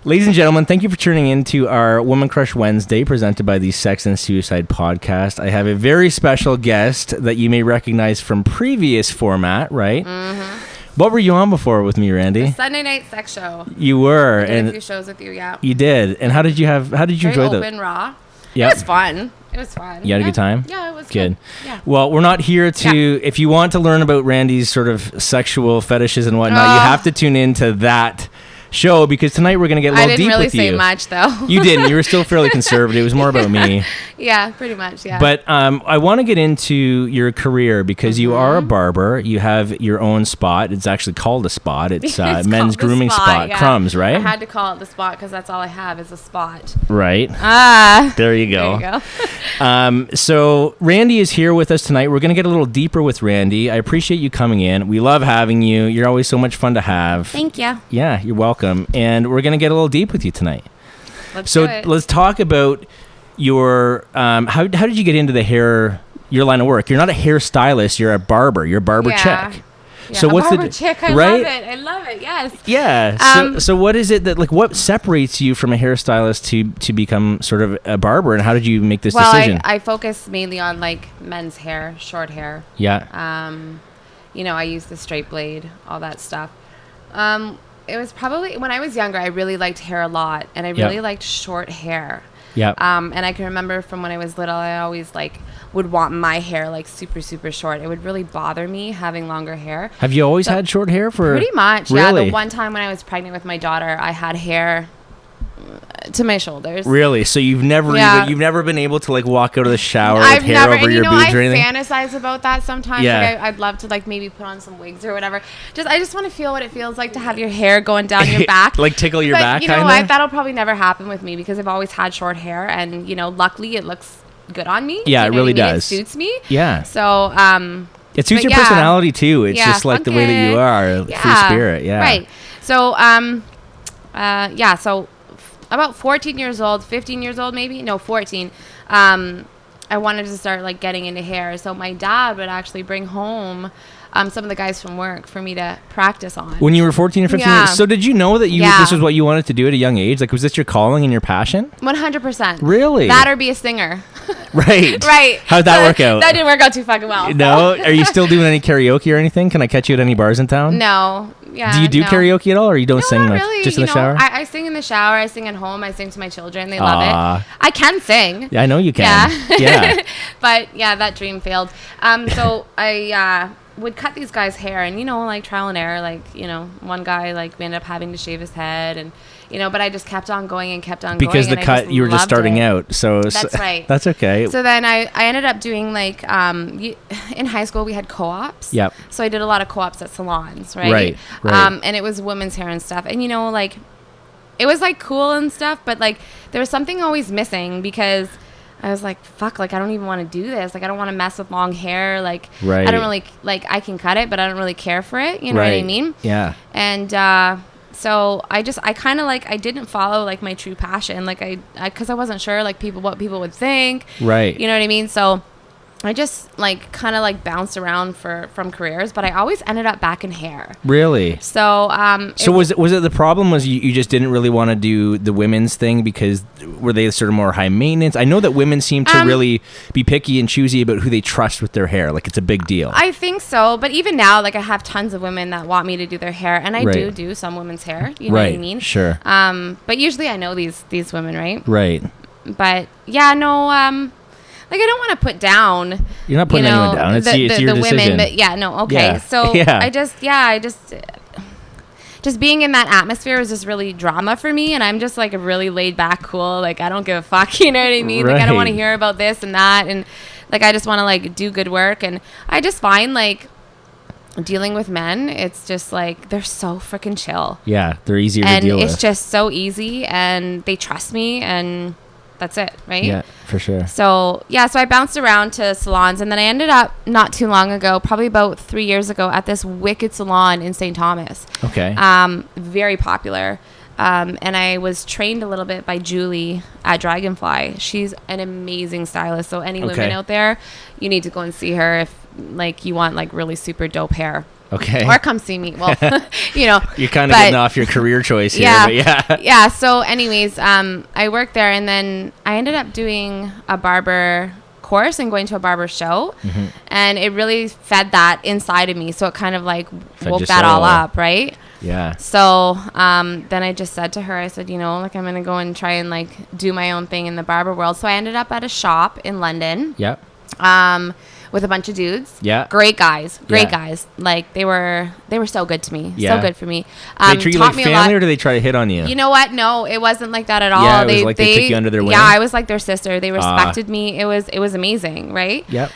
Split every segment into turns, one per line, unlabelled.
Ladies and gentlemen, thank you for tuning in to our Woman Crush Wednesday presented by the Sex and Suicide podcast. I have a very special guest that you may recognize from previous format, right? Mm-hmm. What were you on before with me, Rhandi?
The Sunday night sex show.
You were.
I did a few shows with you, yeah.
You did. And how did you enjoy that?
Very open, raw. Yep. It was fun. You
had a good time?
Yeah, it was
good.
Yeah.
Well, we're not here to, if you want to learn about Rhandi's sort of sexual fetishes and whatnot, you have to tune into that show, because tonight we're going to get a little deep with you.
I didn't really say much, though.
You didn't. You were still fairly conservative. It was more about me.
Yeah, pretty much, yeah.
But I want to get into your career, because you are a barber. You have your own spot. It's actually called a spot. It's men's grooming spot. Yeah. Krummins, right?
I had to call it the spot because that's all I have is a spot.
Right. There you go.
There you go.
So Rhandi is here with us tonight. We're going to get a little deeper with Rhandi. I appreciate you coming in. We love having you. You're always so much fun to have.
Thank you.
Yeah, you're welcome. And we're going to get a little deep with you tonight.
Let's do it.
Let's talk about your how did you get into your line of work? You're not a hairstylist, you're a barber. You're a barber chick.
Yeah, so what's barber chick? I love it. Yes.
Yeah. So what is it that, like, what separates you from a hairstylist to become sort of a barber, and how did you make this decision?
I focus mainly on like men's hair, short hair.
Yeah.
I use the straight blade, all that stuff. It was probably when I was younger, I really liked hair a lot, and I really liked short hair.
Yeah.
And I can remember from when I was little, I always would want my hair like super, super short. It would really bother me having longer hair.
Have you always had short hair
pretty much?
Really?
Yeah. The one time when I was pregnant with my daughter, I had hair to my shoulders.
Really? So you've never been able to walk out of the shower with hair over your boobs or anything?
I fantasize about that sometimes.
Yeah.
I'd love to maybe put on some wigs or whatever. I just want to feel what it feels like to have your hair going down your back.
Tickle your back,
you know what? That'll probably never happen with me because I've always had short hair, and luckily it looks good on me.
Yeah, it really does.
It suits me.
Yeah.
So
it suits your personality too. It's just like the way that you are, free spirit. Yeah.
Right. So so about 14 years old, 15 years old maybe? No, 14. I wanted to start getting into hair. So my dad would actually bring home some of the guys from work for me to practice on.
When you were 14 or 15 years? So did you know that this was what you wanted to do at a young age? Was this your calling and your passion?
100%.
Really?
That or be a singer.
Right.
Right.
How'd that work out?
That didn't work out too fucking well.
No? Are you still doing any karaoke or anything? Can I catch you at any bars in town?
No. Yeah.
Do you do karaoke at all, or you don't sing much?
Really.
Just in the shower?
I sing in the shower. I sing at home. I sing to my children. They love it. I can sing.
Yeah, I know you can. Yeah.
But that dream failed. So I would cut these guys' hair, and trial and error. One guy we ended up having to shave his head, and but I just kept on going and kept on going.
Because the cut, you were just starting out. So
that's right.
That's okay.
So then I ended up doing in high school we had co-ops.
Yep.
So I did a lot of co-ops at salons, right?
Right.
And it was women's hair and stuff, and it was cool and stuff, but there was something always missing because I was like, fuck, I don't even want to do this. I don't want to mess with long hair.
Right.
I don't really, I can cut it, but I don't really care for it. You know what I mean?
Yeah.
And so I kind of I didn't follow my true passion. Because I wasn't sure what people would think.
Right.
You know what I mean? So I just kind of bounced around from careers, but I always ended up back in hair.
Really?
So
was it the problem was you just didn't really want to do the women's thing because were they sort of more high maintenance? I know that women seem to really be picky and choosy about who they trust with their hair. It's a big deal.
I think so, but even now I have tons of women that want me to do their hair, and I do some women's hair. You know what I mean?
Sure.
But usually I know these women, right?
Right.
But yeah, no. I don't want to put down.
You're not putting anyone down. It's your decision.
Women, but okay. Yeah. So I just being in that atmosphere was just really drama for me, and I'm just a really laid back, cool. I don't give a fuck. You know what I mean?
Right.
I don't want to hear about this and that, and I just want to do good work. And I just find dealing with men, it's just they're so freaking chill.
Yeah, they're easier to deal with.
And it's just so easy, and they trust me, and that's it, right?
Yeah, for sure.
So I bounced around to salons, and then I ended up not too long ago, probably about 3 years ago, at this wicked salon in St. Thomas.
Okay.
Very popular. And I was trained a little bit by Julie at Dragonfly. She's an amazing stylist. So any women out there, you need to go and see her if you want really super dope hair.
Okay.
Or come see me. Well,
You're kind of getting off your career choice here.
Yeah.
But
Yeah. So anyways, I worked there, and then I ended up doing a barber course and going to a barber show.
Mm-hmm.
And it really fed that inside of me. So it kind of like
Fed
woke
your
that all
soul.
up. Right.
Yeah.
So then I just said to her, I said, like I'm going to go and try and like do my own thing in the barber world. So I ended up at a shop in London.
Yep.
With a bunch of dudes.
Yeah.
Great guys. Great
Yeah.
guys. Like they were so good to me.
Yeah.
So good for me.
They treat you
taught
like
me a
family,
lot.
or do they try to hit on you?
You know what? No, it wasn't like that at all.
Yeah, it was like they took you under their wing?
Yeah, I was like their sister. They respected me. It was amazing, right?
Yep.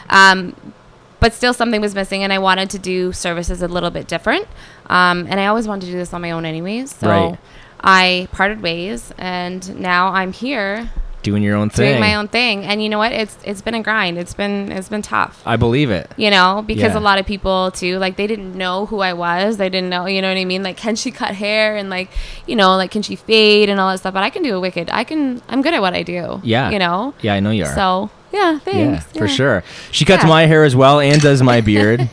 But still something was missing, and I wanted to do services a little bit different. And I always wanted to do this on my own anyways. So
Right.
I parted ways, and now I'm here
Doing your own thing.
doing my own thing. And you know what? It's been a grind. It's been tough.
I believe it.
Because
Yeah.
a lot of people too, like they didn't know who I was. They didn't know, you know what I mean? Like, can she cut hair and like, like, can she fade and all that stuff? But I can do I'm good at what I do.
Yeah. Yeah, I know you are.
So yeah, thanks.
Yeah, for sure. She cuts
Yeah.
my hair as well and does my beard.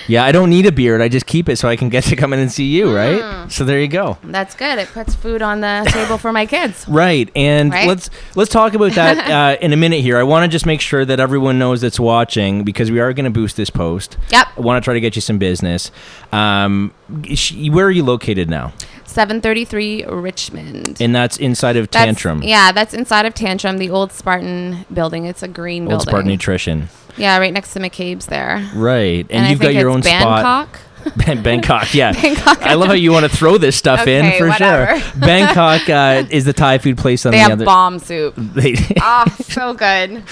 Yeah, I don't need a beard. I just keep it so I can get to come in and see you, right? So there you go.
That's good. It puts food on the table for my kids.
Right, and
Right?
let's talk about that in a minute here. I want to just make sure that everyone knows that's watching, because we are going to boost this post.
Yep.
I want to try to get you some business. Where are you located now?
733 Richmond.
And that's inside of
That's-
Tantrum.
Yeah, that's inside of Tantrum, the old Spartan building. It's a green
Old
building.
Spartan Nutrition.
Yeah, right next to McCabe's there.
Right, and
I
you've got
think
your
it's
own
Bangkok.
spot. Bangkok, yeah.
Bangkok.
I love how you want to throw this stuff in
Okay,
for
whatever.
sure. Bangkok is the Thai food place on
They
the
have
other.
bomb soup.
They,
Oh, so good.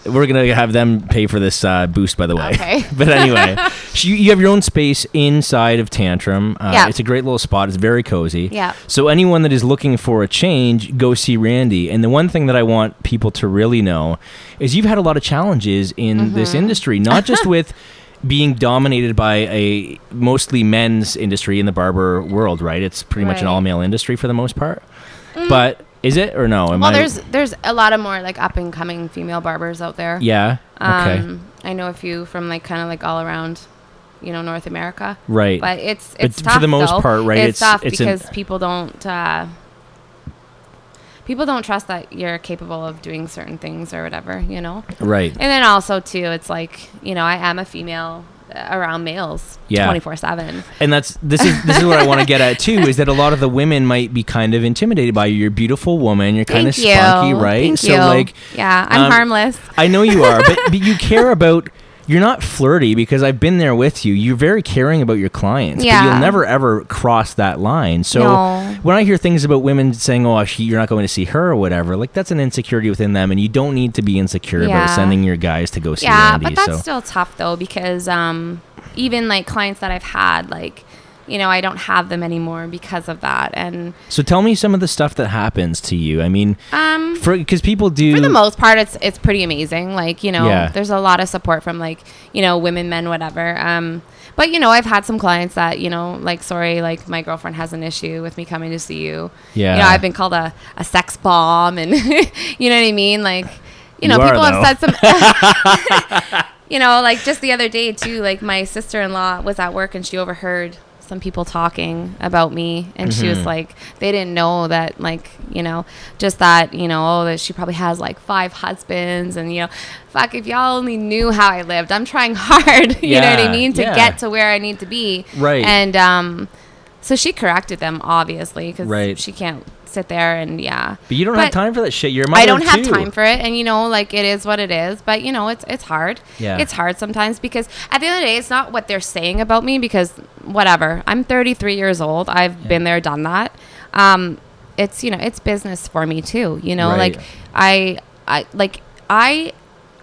we're gonna have them pay for this boost, by the way.
Okay.
But anyway, you have your own space inside of Tantrum.
Yeah.
It's a great little spot. It's very cozy.
Yeah.
So anyone that is looking for a change, go see Rhandi. And the one thing that I want people to really know is you've had a lot of challenges in this industry, not just with being dominated by a mostly men's industry in the barber world, right? It's pretty much an
Right.
all-male industry for the most part. But is it or no?
Well, there's a lot of more like up and coming female barbers out there.
Yeah. Okay.
I know a few from like kind of like all around, North America.
Right.
But it's
But
tough
for the most
though.
part, right,
It's tough
it's
because people don't trust that you're capable of doing certain things or whatever,
Right.
And then also too, it's like, I am a female around males
Yeah.
24/7.
And this is what I want to get at too, is that a lot of the women might be kind of intimidated by you. You're a beautiful woman. You're kind of
Thank you.
spunky, right?
Thank
So
you.
like,
Yeah, I'm harmless.
I know you are, but you care about. You're not flirty, because I've been there with you. You're very caring about your clients, but
Yeah.
you'll never ever cross that line. So
No.
when I hear things about women saying, "Oh, you're not going to see her" or whatever, like that's an insecurity within them, and you don't need to be insecure about
Yeah.
sending your guys to go see
Yeah,
Rhandi.
but that's
so.
still tough though, because even like clients that I've had, like, I don't have them anymore because of that. And
So tell me some of the stuff that happens to you. I mean, because people do.
for the most part, it's pretty amazing. Like,
Yeah.
there's a lot of support from like, women, men, whatever. But, I've had some clients that, like, sorry, like my girlfriend has an issue with me coming to see you.
Yeah.
I've been called a sex bomb, and you know what I mean? Like,
You
people
are,
have said some, like just the other day too, like my sister-in-law was at work and she overheard some people talking about me, and she was like, they didn't know that, like, just that, that she probably has like 5 husbands, and fuck, if y'all only knew how I lived. I'm trying hard, you know what I mean, to get to where I need to be.
Right.
And so she corrected them, obviously, because she can't sit there and
But you don't have time for that shit. You're a mother
I don't have
too.
time for it, and like, it is what it is. But it's hard.
Yeah.
It's hard sometimes, because at the end of the day, it's not what they're saying about me, because whatever. I'm 33 years old. I've been there, done that. It's it's business for me too.
Right.
Like I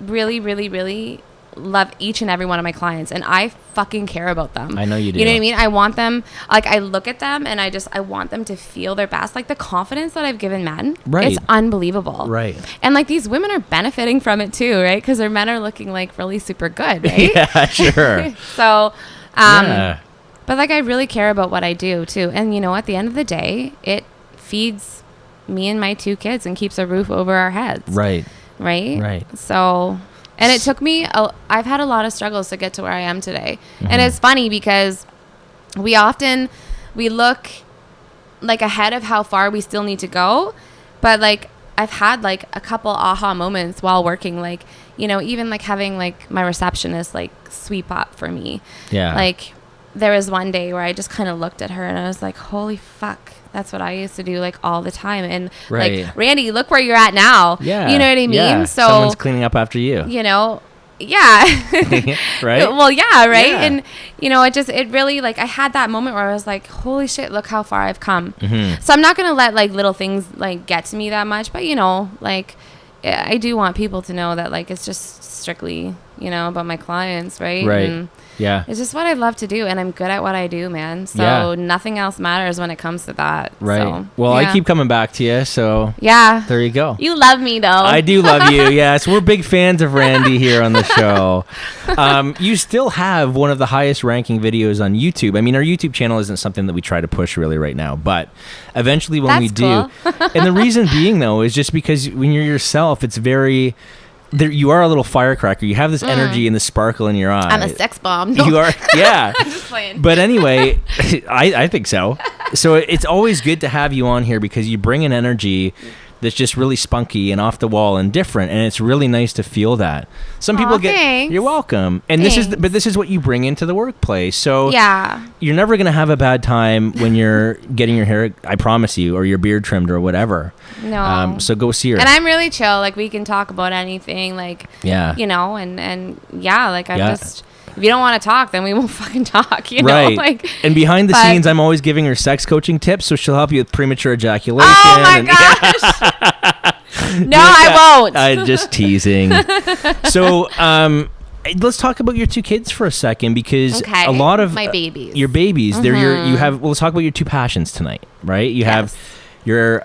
really, really, really love each and every one of my clients, and I fucking care about them.
I know you do.
You know what I mean? I want them, like, I look at them and I want them to feel their best. Like, the confidence that I've given men,
Right.
it's unbelievable.
Right.
And like, these women are benefiting from it too, right? Because their men are looking like really super good, right?
Yeah, sure.
So,
Yeah.
but like, I really care about what I do too. And at the end of the day, it feeds me and my 2 kids and keeps a roof over our heads.
Right.
Right.
Right.
So, And it took me, I've had a lot of struggles to get to where I am today.
Mm-hmm.
And it's funny because we look like ahead of how far we still need to go. But like, I've had like a couple aha moments while working, like, you know, even like having like my receptionist like sweep up for me.
Yeah.
Like there was one day where I just kind of looked at her and I was like, holy fuck. That's what I used to do like all the time. And like, Rhandi, look where you're at now.
Yeah.
You know what I mean?
Yeah.
So
someone's cleaning up after you.
You know, yeah.
Right?
Well, yeah, right?
Yeah.
And, you know, it really, like, I had that moment where I was like, holy shit, look how far I've come.
Mm-hmm.
So I'm not going to let, like, little things, like, get to me that much. But, you know, like, I do want people to know that, like, it's just strictly, you know, about my clients, right?
Right.
And
yeah.
it's just what I love to do, and I'm good at what I do, man. So nothing else matters when it comes to that.
Right.
So,
well, I keep coming back to you, so there you go.
You love me, though.
I do love you, yes. We're big fans of Rhandi here on the show. You still have one of the highest ranking videos on YouTube. I mean, our YouTube channel isn't something that we try to push really right now, but eventually when we do. And the reason being, though, is just because when you're yourself, it's very... you are a little firecracker. You have this energy and the sparkle in your eye.
I'm a sex bomb. No.
You are, yeah.
I'm just playing.
But anyway, I think so. So it's always good to have you on here because you bring an energy that's just really spunky and off the wall and different, and it's really nice to feel that. Some people get.
Thanks.
You're welcome. And this is what you bring into the workplace. So you're never gonna have a bad time when you're getting your hair. I promise you, or your beard trimmed or whatever.
No.
So go see her.
And I'm really chill. Like we can talk about anything. Like you know, and like I'm just. If you don't want to talk, then we won't fucking talk, you know? Like,
and behind the scenes, I'm always giving her sex coaching tips, so she'll help you with premature ejaculation.
Oh, my gosh. No, I won't.
I'm just teasing. So, let's talk about your two kids for a second, because a lot of...
my babies.
Your babies. Mm-hmm. Well, let's talk about your two passions tonight, right? You have your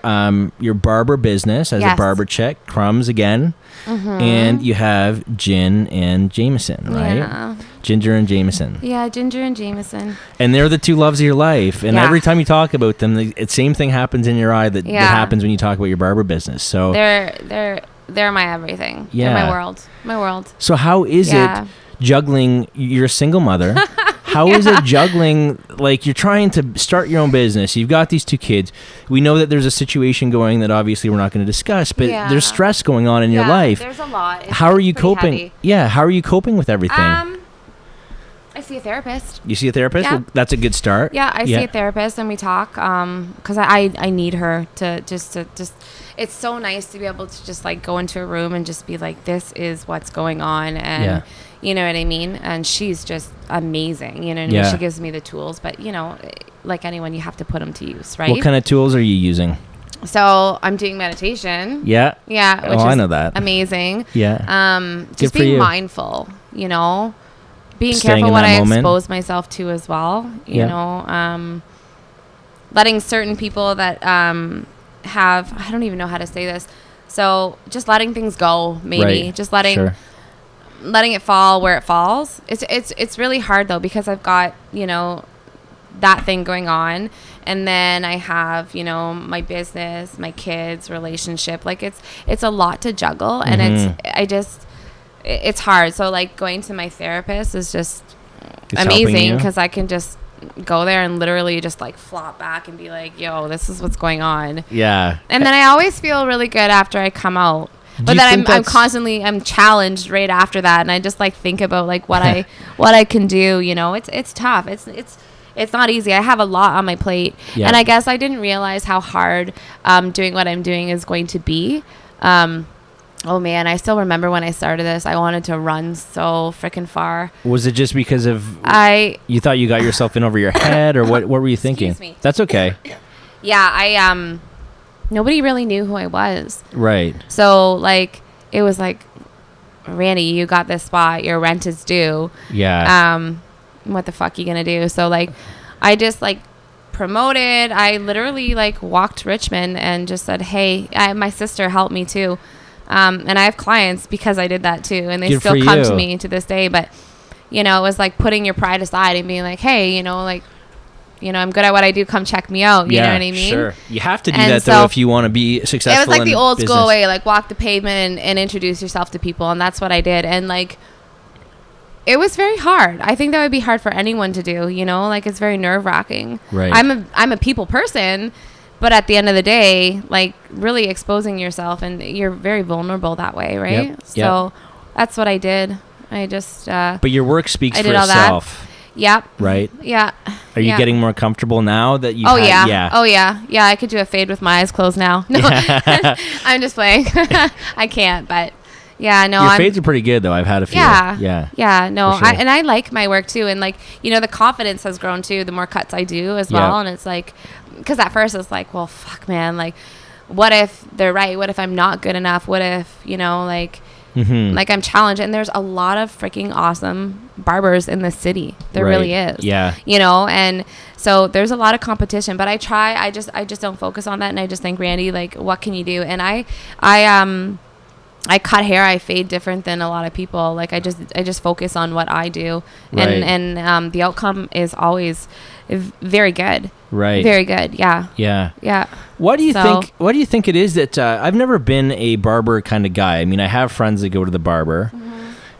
barber business as a barber chick, Krummins again. Mm-hmm. And you have Gin and Jameson, right? Yeah. Ginger and Jameson.
Yeah, Ginger and Jameson.
And they're the two loves of your life. And every time you talk about them, the same thing happens in your eye that happens when you talk about your barber business. So
they're my everything. Yeah. They're my world. My world.
So how is it juggling? You're a single mother. How is it juggling, like, you're trying to start your own business, you've got these two kids, we know that there's a situation going that obviously we're not going to discuss, but there's stress going on in your life.
There's a lot.
How are you coping? Heavy. Yeah, how are you coping with everything?
I see a therapist.
You see a therapist?
Yeah.
Well, that's a good start.
Yeah, I see a therapist and we talk, because I need her to just it's so nice to be able to just like go into a room and just be like, this is what's going on, and you know what I mean? And she's just amazing, you know what I mean? She gives me the tools, but you know, like anyone, you have to put them to use, right?
What kind of tools are you using?
So I'm doing meditation.
Yeah.
Yeah. Which
I
is
know that.
Amazing.
Yeah.
Just being mindful, you know, being careful what I expose myself to as well, you know, letting certain people that have, I don't even know how to say this. So just letting things go, maybe just letting it fall where it falls. It's really hard though, because I've got, you know, that thing going on, and then I have, you know, my business, my kids, relationship. Like it's a lot to juggle, and it's hard. So like going to my therapist is just amazing, because I can just go there and literally just like flop back and be like, yo, this is what's going on. Yeah. And then I always feel really good after I come out. But then I'm challenged right after that, and I just like think about like what I can do. You know, it's tough. It's not easy. I have a lot on my plate, and I guess I didn't realize how hard doing what I'm doing is going to be. Oh man, I still remember when I started this, I wanted to run so freaking far.
Was it just because of you thought you got yourself in over your head, or what were you thinking?
Excuse me.
That's okay.
Yeah, nobody really knew who I was.
Right.
So like it was like, Rhandi, you got this spot, your rent is due.
Yeah.
What the fuck you gonna do? So like I just like promoted. I literally like walked Richmond and just said, hey, my sister helped me too. And I have clients because I did that too, and they still come to me to this day. But you know, it was like putting your pride aside and being like, hey, you know, like I'm good at what I do. Come check me out. You know what I mean?
Sure. You have to do that though if you want to be successful.
It was like the old
business.
school way, like walk the pavement and introduce yourself to people, and that's what I did. And like, it was very hard. I think that would be hard for anyone to do. Like it's very nerve wracking.
Right.
I'm a people person, but at the end of the day, like really exposing yourself, and you're very vulnerable that way, right?
Yep.
So that's what I did. I just.
But your work speaks for
all
itself.
That. Yep.
Right.
Yeah.
Are you getting more comfortable now that you?
Oh yeah. I could do a fade with my eyes closed now. No, I'm just playing. I can't, but yeah, no.
Your fades are pretty good though. I've had a few.
Yeah. No,
sure.
I like my work too, and like the confidence has grown too. The more cuts I do as well, and it's like, because at first it's like, well, fuck, man, like, what if they're right? What if I'm not good enough? What if like. Mm-hmm. Like I'm challenged, and there's a lot of freaking awesome barbers in the city. There really is.
Yeah.
And so there's a lot of competition, but I just don't focus on that, and I just think, Rhandi, like, what can you do? And I cut hair, I fade different than a lot of people. Like I just focus on what I do, and the outcome is always very good.
Right.
Very good. Yeah.
Yeah.
Yeah.
What do you think it is that I've never been a barber kind of guy. I mean, I have friends that go to the barber,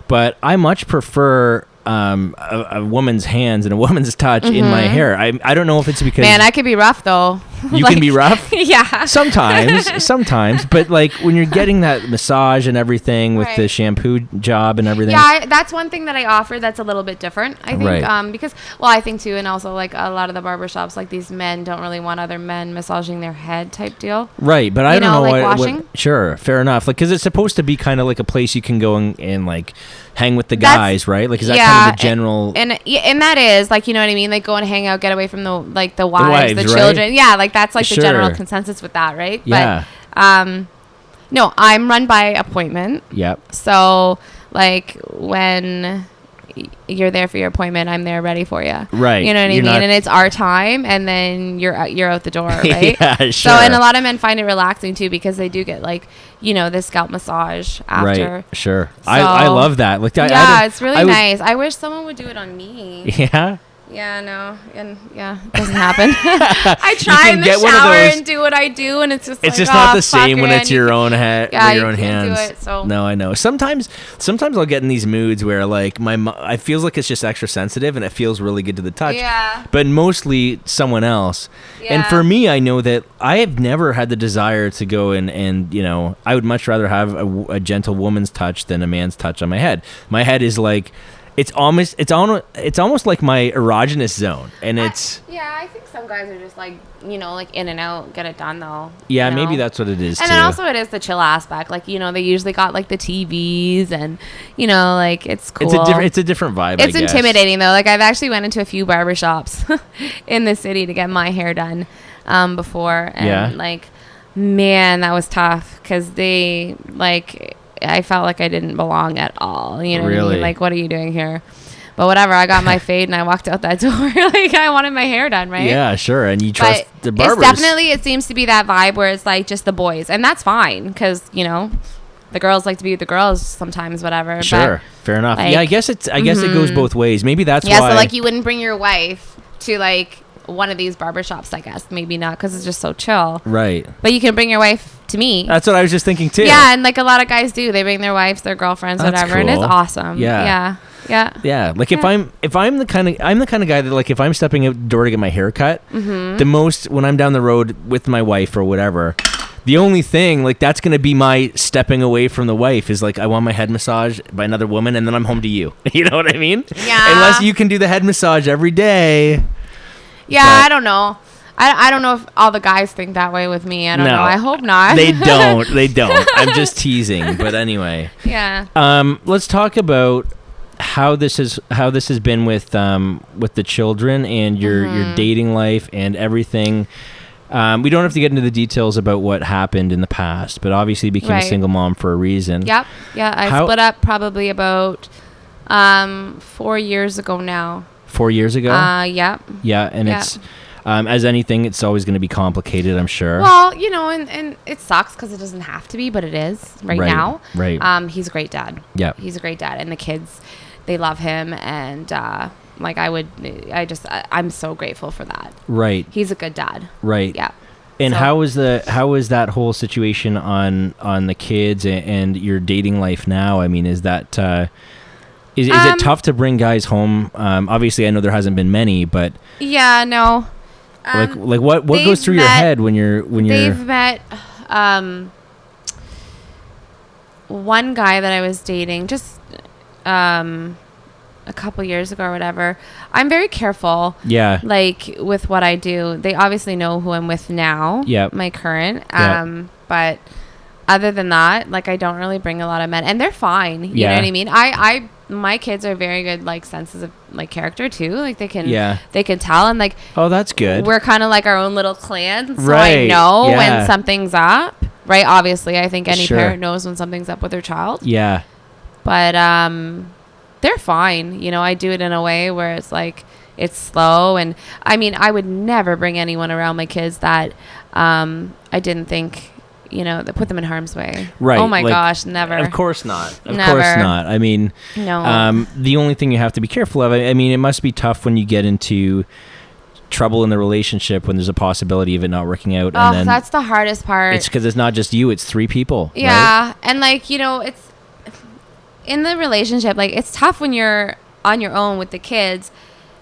but I much prefer a woman's hands and a woman's touch in my hair. I don't know if it's because...
Man, I could be rough though.
You can be rough?
Yeah.
Sometimes. But like when you're getting that massage and everything with the shampoo job and everything.
Yeah, that's one thing that I offer that's a little bit different, I think. Because, I think too, and also like a lot of the barbershops, like these men don't really want other men massaging their head type deal.
Right, but I don't know
like washing.
Sure, fair enough. Like, because it's supposed to be kind of like a place you can go and like hang with the guys, right? Like, is that kind of the general... And
that is, like, you know what I mean? Like, go and hang out, get away from the wives, the children. Right? Yeah, like, that's like the general consensus with that, right?
Yeah.
But, no, I'm run by appointment.
Yep.
So, like, when you're there for your appointment, I'm there ready for you.
Right.
You know what I mean? And it's our time, and then you're out the door, right?
Yeah, sure.
So, and a lot of men find it relaxing too, because they do get like, the scalp massage after.
Right. Sure.
So,
I love that. Like,
it's really nice. I wish someone would do it on me.
Yeah.
Yeah, no, and it doesn't happen. I try in the shower and do what I do, and it's just
not the same when it's your own head, your own hands.
Do it, so.
No, I know. Sometimes I'll get in these moods where like I feels like it's just extra sensitive, and it feels really good to the touch.
Yeah.
But mostly someone else.
Yeah.
And for me, I know that I have never had the desire to go and I would much rather have a gentle woman's touch than a man's touch on my head. My head is like. It's almost like my erogenous zone, and it's...
I think some guys are just like, like in and out, get it done though.
Yeah, maybe that's what it is,
and
too.
then also it is the chill aspect. Like, they usually got like the TVs and, like it's cool.
It's a different vibe,
It's intimidating though. Like I've actually went into a few barbershops in the city to get my hair done before. And like, man, that was tough because they like... I felt like I didn't belong at all. You know what I mean? Like, what are you doing here? But whatever, I got my fade and I walked out that door. Like, I wanted my hair done, right?
Yeah, sure. And you trust the barbers.
It seems to be that vibe where it's like just the boys. And that's fine because, the girls like to be with the girls sometimes, whatever.
Sure.
But,
fair enough. I guess it goes both ways. Maybe that's why.
Yeah, so like you wouldn't bring your wife to like one of these barbershops, I guess. Maybe not because it's just so chill.
Right.
But you can bring your wife to me.
That's what I was just thinking too.
Yeah, and like a lot of guys do. They bring their wives, their girlfriends, whatever,
cool.
and it's awesome.
Yeah. Like if I'm the kind of guy that like if I'm stepping out the door to get my hair cut, the most when I'm down the road with my wife or whatever, the only thing like that's gonna be my stepping away from the wife is like I want my head massage by another woman and then I'm home to you. You know what I mean?
Yeah.
Unless you can do the head massage every day.
Yeah, I don't know. I don't know if all the guys think that way with me. I don't know. I hope not.
They don't. I'm just teasing. But anyway.
Yeah.
Let's talk about how this has been with the children and your dating life and everything. We don't have to get into the details about what happened in the past, but obviously you became a single mom for a reason.
Yep. Yeah. I split up probably about 4 years ago now.
4 years ago?
Yeah.
Yeah, and it's as anything, it's always going to be complicated, I'm sure.
Well, and it sucks because it doesn't have to be, but it is right now.
Right.
He's a great dad.
Yeah.
He's a great dad, and the kids, they love him, and like I'm so grateful for that.
Right.
He's a good dad.
Right.
Yeah.
And
So-
how is that whole situation on the kids and your dating life now? I mean, is that is it tough to bring guys home? Obviously, I know there hasn't been many, but
yeah, no.
like what goes through your head when you're
They've met one guy that I was dating just a couple years ago or whatever. I'm very careful.
Yeah.
Like with what I do. They obviously know who I'm with now.
Yeah.
My current.
Yep.
But other than that, like I don't really bring a lot of men, and they're fine. You know what I mean? My kids are very good, like senses of like character too. Like they can tell, and like,
oh, that's good.
We're kind of like our own little clan, so
right.
I know when something's up. Right? Obviously, I think any
Sure.
parent knows when something's up with their child.
Yeah.
But they're fine. You know, I do it in a way where it's like it's slow, and I mean, I would never bring anyone around my kids that I didn't think, you know, that put them in harm's way.
Right.
Oh my
like,
gosh, never.
Of course not. Of
Never.
course not. I mean,
no.
The only thing you have to be careful of, I mean, it must be tough when you get into trouble in the relationship when there's a possibility of it not working out. And then
that's the hardest part.
It's because it's not just you, it's three people.
Yeah.
Right?
And like, you know, it's in the relationship, like it's tough when you're on your own with the kids,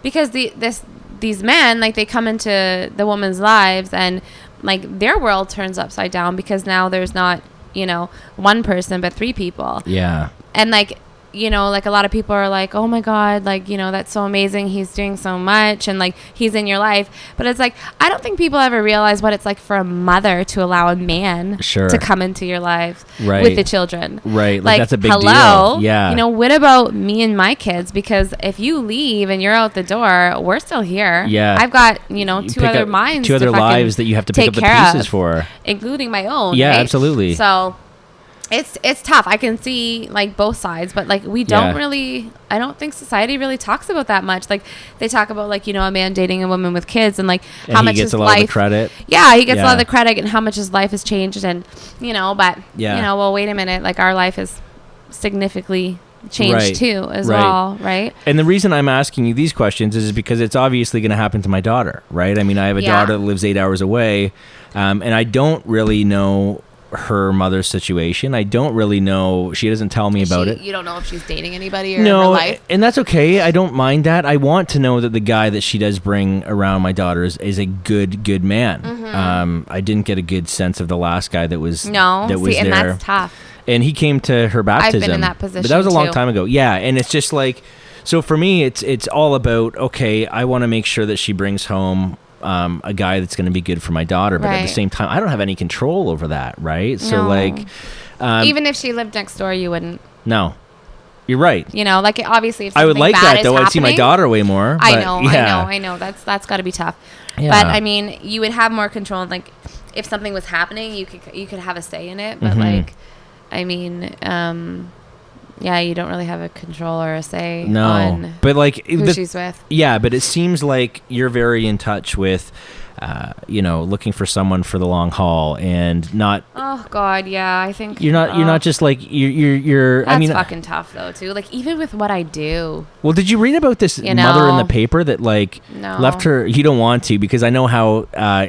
because these men, like they come into the woman's lives and like their world turns upside down because now there's not, you know, one person but three people.
Yeah.
And like, you know, like a lot of people are like, oh my God, like, you know, that's so amazing. He's doing so much and like he's in your life. But it's like, I don't think people ever realize what it's like for a mother to allow a man to come into your life with the children.
Right. Like that's a big
hello,
deal. Yeah.
You know, what about me and my kids? Because if you leave and you're out the door, we're still here.
Yeah.
I've got, you know, two other
lives that you have to pick up the pieces for.
Including my own.
Yeah,
right?
absolutely.
So it's tough. I can see like both sides, but like we don't really, I don't think society really talks about that much. Like they talk about like, you know, a man dating a woman with kids and like how much his life. He gets a lot of the credit. Yeah, he gets a lot of the credit and how much his life has changed, and you know, but you know, well, wait a minute, like our life is significantly changed too as well, right?
And the reason I'm asking you these questions is because it's obviously going to happen to my daughter, right? I mean, I have a daughter that lives 8 hours away, and I don't really know her mother's situation. I don't really know. She doesn't tell me about it.
You don't know if she's dating anybody or in her life?
And that's okay. I don't mind that. I want to know that the guy that she does bring around my daughter is a good man. Mm-hmm. I didn't get a good sense of the last guy that was there.
And that's tough.
And he came to her baptism.
I've been in that position,
but that was a long time ago. Yeah, and it's just like, so for me, it's all about, okay, I want to make sure that she brings home a guy that's going to be good for my daughter, but at the same time, I don't have any control over that, right? So like,
even if she lived next door, you wouldn't.
No, you're right.
You know, like obviously, if
I would like that though. I'd see my daughter way more. But
I know. That's got to be tough.
Yeah.
But I mean, you would have more control. Like, if something was happening, you could have a say in it. But like, I mean, yeah, you don't really have a control or a say on
but like
who she's with.
Yeah, but it seems like you're very in touch with, you know, looking for someone for the long haul and not.
Oh God, yeah, I think
you're not just like you're.
That's
I mean,
fucking tough though too. Like even with what I do.
Well, did you read about this mother in the paper that like left her? You don't want to because I know how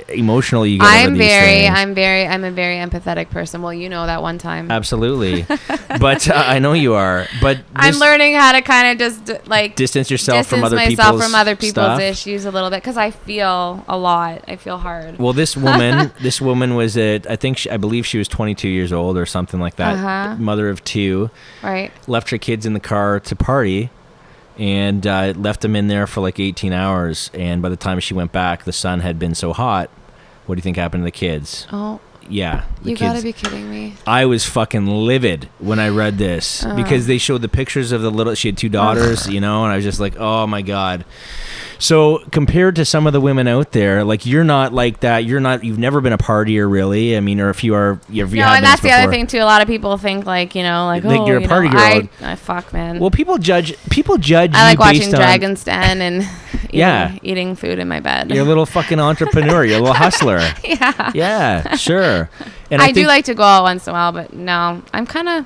emotional you get. I'm a very
empathetic person. Well, you know that one time.
Absolutely, but I know you are. But
I'm learning how to kind of just like
distance from other people's
issues a little bit because I feel a lot. I feel hard.
Well, this woman was I believe she was 22 years old or something like that. Mother of two.
Right.
Left her kids in the car to party and left them in there for like 18 hours. And by the time she went back, the sun had been so hot. What do you think happened to the kids?
Oh.
Yeah.
You gotta be kidding me.
I was fucking livid when I read this because they showed the pictures of she had two daughters, you know, and I was just like, oh my God. So compared to some of the women out there, like you're not like that. You've never been a partier really. I mean, or if you are, and
that's the other thing too. A lot of people think like, you know, like
you're a party girl.
I fuck, man.
Well, people judge. I
like watching Dragon's Den and eating food in my bed.
You're a little fucking entrepreneur. You're a little hustler.
Yeah.
Yeah, sure. And
I do like to go out once in a while, but no, I'm kind of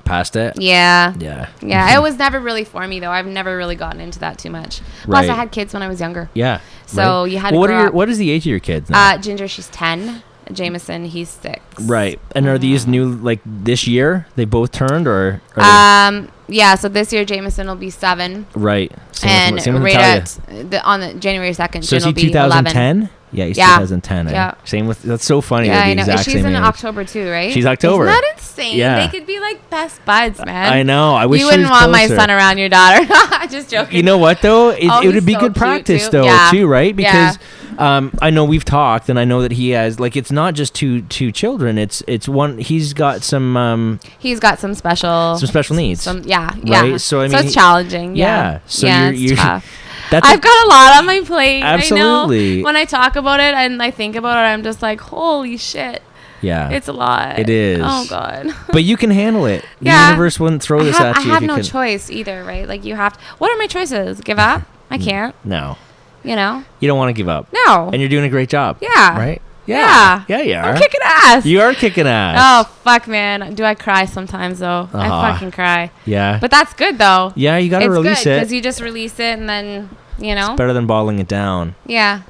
past it.
Yeah.
Yeah.
Yeah. It was never really for me though. I've never really gotten into that too much. Plus,
Right.
I had kids when I was younger.
Yeah.
So
right.
you had to
Well,
grow up.
what is the age of your kids now?
Ginger, she's 10. Jameson, he's 6.
Right. And are these new, like, this year? They both turned, or?
Yeah, so this year Jameson will be 7.
Right.
And
with
right
Natalia.
on the January 2nd,
So
Jen
is
will
he
be 11.
2010? Yeah, he's
Yeah.
2010.
Yeah.
Same with, that's so funny.
Yeah,
They're
I
the
know.
exact
She's
same
in
age.
October too, right?
She's October.
Isn't that insane?
Yeah.
They could be like best buds, man.
I know. I wish
you
she
wouldn't
was
want my
closer.
son around your daughter. Just joking.
You know what though? It
Oh,
would
he's
be
so
good
cute,
practice
too.
though,
Yeah.
too, right? Because
Yeah.
I know we've talked, and I know that he has, like, it's not just two children. It's one. He's got some
He's got some special
needs.
Yeah.
Right? So, I mean,
it's challenging.
yeah. So
it's
you're
tough.
that's
I've got a lot on my plate.
Absolutely.
I know. When I talk about it and I think about it, I'm just like, holy shit.
yeah.
It's a lot.
It is.
Oh, God.
But you can handle it. The
Yeah.
universe wouldn't throw this at you.
I have
if you
no
couldn't.
choice either, right? Like, you have to. What are my choices? Give up? I can't.
No.
You know?
You don't want to give up.
No.
And you're doing a great job.
Yeah.
Right?
Yeah.
Yeah, you are.
I'm kicking ass.
You are kicking ass.
Oh, fuck, man. Do I cry sometimes, though? I fucking cry.
Yeah.
But that's good, though.
Yeah, you got to
It's
release
good
it.
because you just release it and then, you know?
Better than bottling it down.
Yeah.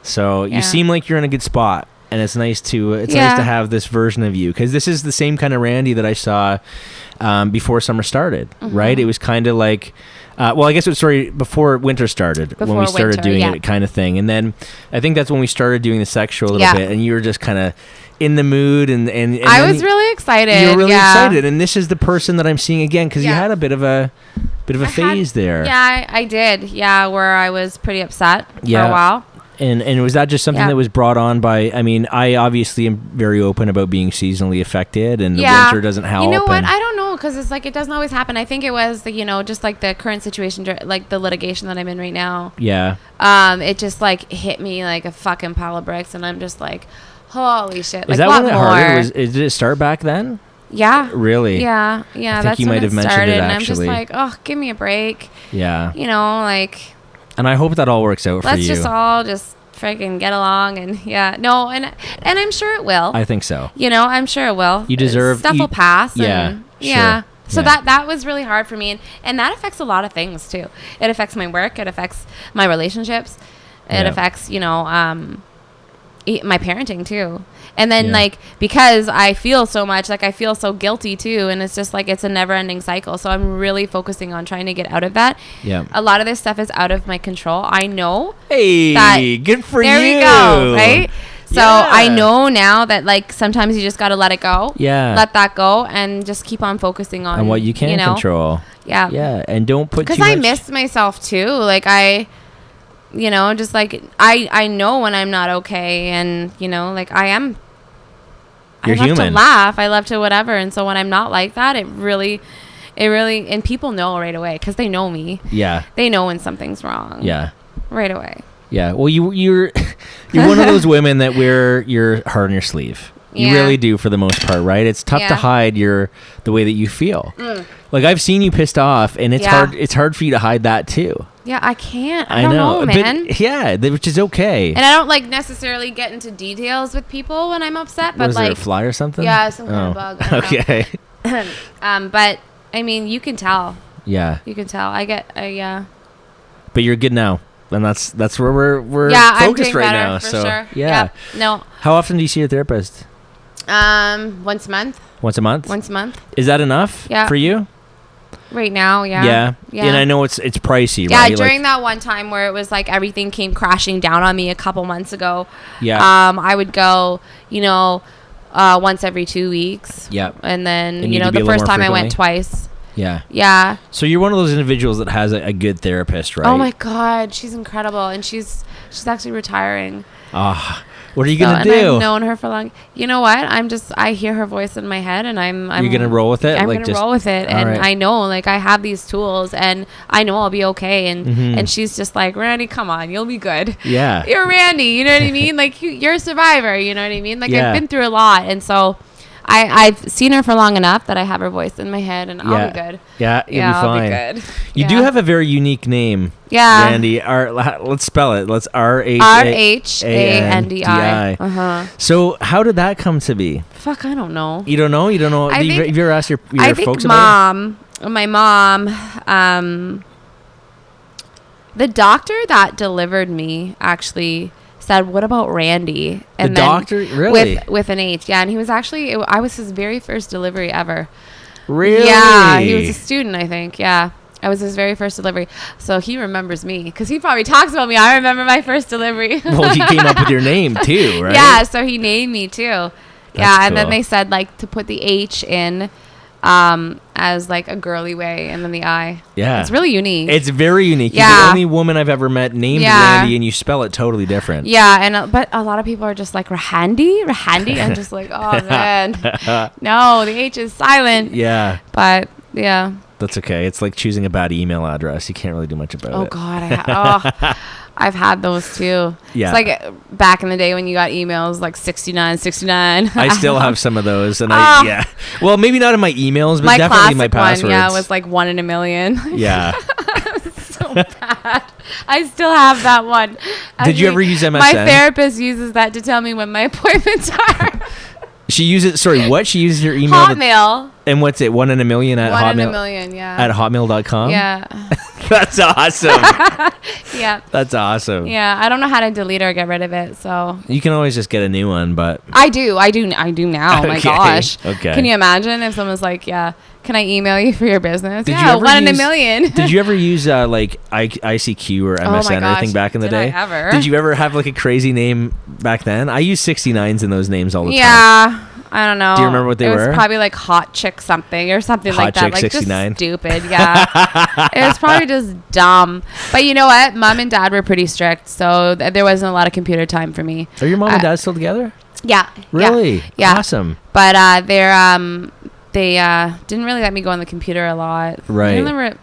So
Yeah.
you seem like you're in a good spot, and it's nice to nice
Yeah.
to have this version of you, because this is the same kind of Rhandi that I saw before summer started.
Mm-hmm.
Right? It was kind of like. Well, I guess it was before winter started, when we started doing it, kind of thing. And then I think that's when we started doing the sex show a little bit, and you were just kind of in the mood, and
I was really excited.
You were really excited, and this is the person that I'm seeing again, because you had a bit of a phase there.
Yeah, I did. Yeah, where I was pretty upset for a while.
And was that just something that was brought on by, I mean, I obviously am very open about being seasonally affected, and the winter doesn't help.
You know what? I don't know, because it's like, it doesn't always happen. I think it was, just like the current situation, like the litigation that I'm in right now.
Yeah.
It just like hit me like a fucking pile of bricks, and I'm just like, holy shit.
Is
like,
that when it started? Did it start back then?
Yeah.
Really?
Yeah.
I think
That's
you
when
might have
it
mentioned
started,
it,
and I'm just
actually.
like, oh, give me a break.
Yeah.
Like.
And I hope that all works out for you.
Let's just all just freaking get along, and and I'm sure it will.
I think so.
I'm sure it will.
You deserve
stuff will pass.
Yeah.
Yeah. So
Yeah.
that was really hard for me, and that affects a lot of things too. It affects my work. It affects my relationships. It affects my parenting too. And then like, because I feel so much, like I feel so guilty too, and it's just like it's a never-ending cycle. So I'm really focusing on trying to get out of that.
Yeah.
A lot of this stuff is out of my control. I know.
Hey, good for you.
There we go, right? So
Yeah.
I know now that like sometimes you just got to let it go.
Yeah.
Let that go and just keep on focusing on
And what you can control.
Yeah.
Yeah, and don't put too
because I
much...
miss myself too. Like just like I know when I'm not okay, and like I am.
You're
I love
human.
to laugh. I love to whatever, and so when I'm not like that, it really, and people know right away because they know me.
Yeah.
They know when something's wrong.
Yeah.
Right away.
Yeah. Well, you're one of those women that wear your heart on your sleeve. You
Yeah.
really do, for the most part, right? It's tough to hide the way that you feel. Like, I've seen you pissed off, and it's hard. It's hard for you to hide that too.
Yeah, I can't. I don't know,
but
man.
yeah, which is okay.
And I don't like necessarily get into details with people when I'm upset, but
Was
like
there a fly or something?
Yeah, some kind of bug. I don't
Okay.
know. But I mean, you can tell.
Yeah.
You can tell. I get. Yeah.
But you're good now, and that's where we're
Yeah, I'm
focused
doing
right
better,
now.
for
So
sure.
yeah.
Yep. No.
How often do you see your therapist?
Once a month.
Once a month.
Once a month.
Is that enough?
Yeah.
For you?
Right now, yeah.
Yeah.
Yeah.
And I know it's pricey,
Yeah,
right?
during that one time where it was like everything came crashing down on me a couple months ago.
Yeah.
I would go, once every 2 weeks.
Yep.
And then,
It need to be a
the
little
first
more
time I went
frequently?
twice.
Yeah.
Yeah.
So you're one of those individuals that has a good therapist, right?
Oh my God, she's incredible, and she's actually retiring.
Ah, what are you gonna
And
do?
I've known her for long. You know what? I hear her voice in my head, and I'm
You're gonna roll with it.
I'm
Like,
gonna
just
roll with it,
all
and
right.
I know like I have these tools, and I know I'll be okay. And
Mhm.
and she's just like, Rhandi, come on, you'll be good.
Yeah.
You're Rhandi, you know what I mean? Like you're a survivor, you know what I mean? Like
Yeah.
I've been through a lot, and so I've seen her for long enough that I have her voice in my head, and I'll be good.
Yeah, you'll be fine.
I'll be good.
You do have a very unique name.
Yeah.
Rhandi. Let's spell it. Let's Rhandi. So how did that come to be?
Fuck, I don't know.
You don't know? You don't know? Have you ever asked your folks
about it? My mom, the doctor that delivered me actually said, "What about Rhandi?" And
the doctor, really?
With an H, yeah. And he was actually, I was his very first delivery ever.
Really?
Yeah, he was a student, I think. Yeah, I was his very first delivery. So he remembers me because he probably talks about me. I remember my first delivery.
Well, he came up with your name too, right?
Yeah, so he named me too.
That's
and
cool.
then they said like to put the H in as like a girly way, and then the I.
Yeah.
It's really unique.
It's very unique.
Yeah.
You're the only woman I've ever met named Rhandi, and you spell it totally different.
Yeah, and but a lot of people are just like, Rhandi? I'm just like, oh, man. No, the H is silent.
Yeah.
But, yeah.
That's okay. It's like choosing a bad email address. You can't really do much about it.
Oh, God. I've had those too.
Yeah.
It's like back in the day when you got emails like 6969.
I still have some of those, and yeah. Well, maybe not in my emails, but definitely my passwords.
One, yeah, was like 1 in a million.
Yeah.
So bad. I still have that one.
Did you ever use MSN?
My therapist uses that to tell me when my appointments are.
She uses She uses your email.
Hotmail.
And what's it? 1 in a million at Hotmail.
1 in a million, yeah.
At hotmail.com.
Yeah.
That's awesome.
Yeah.
That's awesome.
Yeah, I don't know how to delete or get rid of it, so
you can always just get a new one, but
I do now. Oh my gosh.
Okay.
Can you imagine if someone's like, "Yeah, can I email you for your business?"
Did
yeah,
you ever
1 in a million.
Did you ever use like ICQ or MSN or anything back in the day?
Did I ever?
Did you ever have like a crazy name back then? I used 69s in those names all the time.
Yeah. I don't know.
Do you remember what they were?
It was probably like Hot Chick something or something like that.
Hot Chick
like
69.
Just stupid. Yeah. It was probably just dumb. But you know what? Mom and Dad were pretty strict, so there wasn't a lot of computer time for me.
Are your mom and dad still together?
Yeah.
Really?
Yeah.
Awesome.
But they didn't really let me go on the computer a lot.
Right.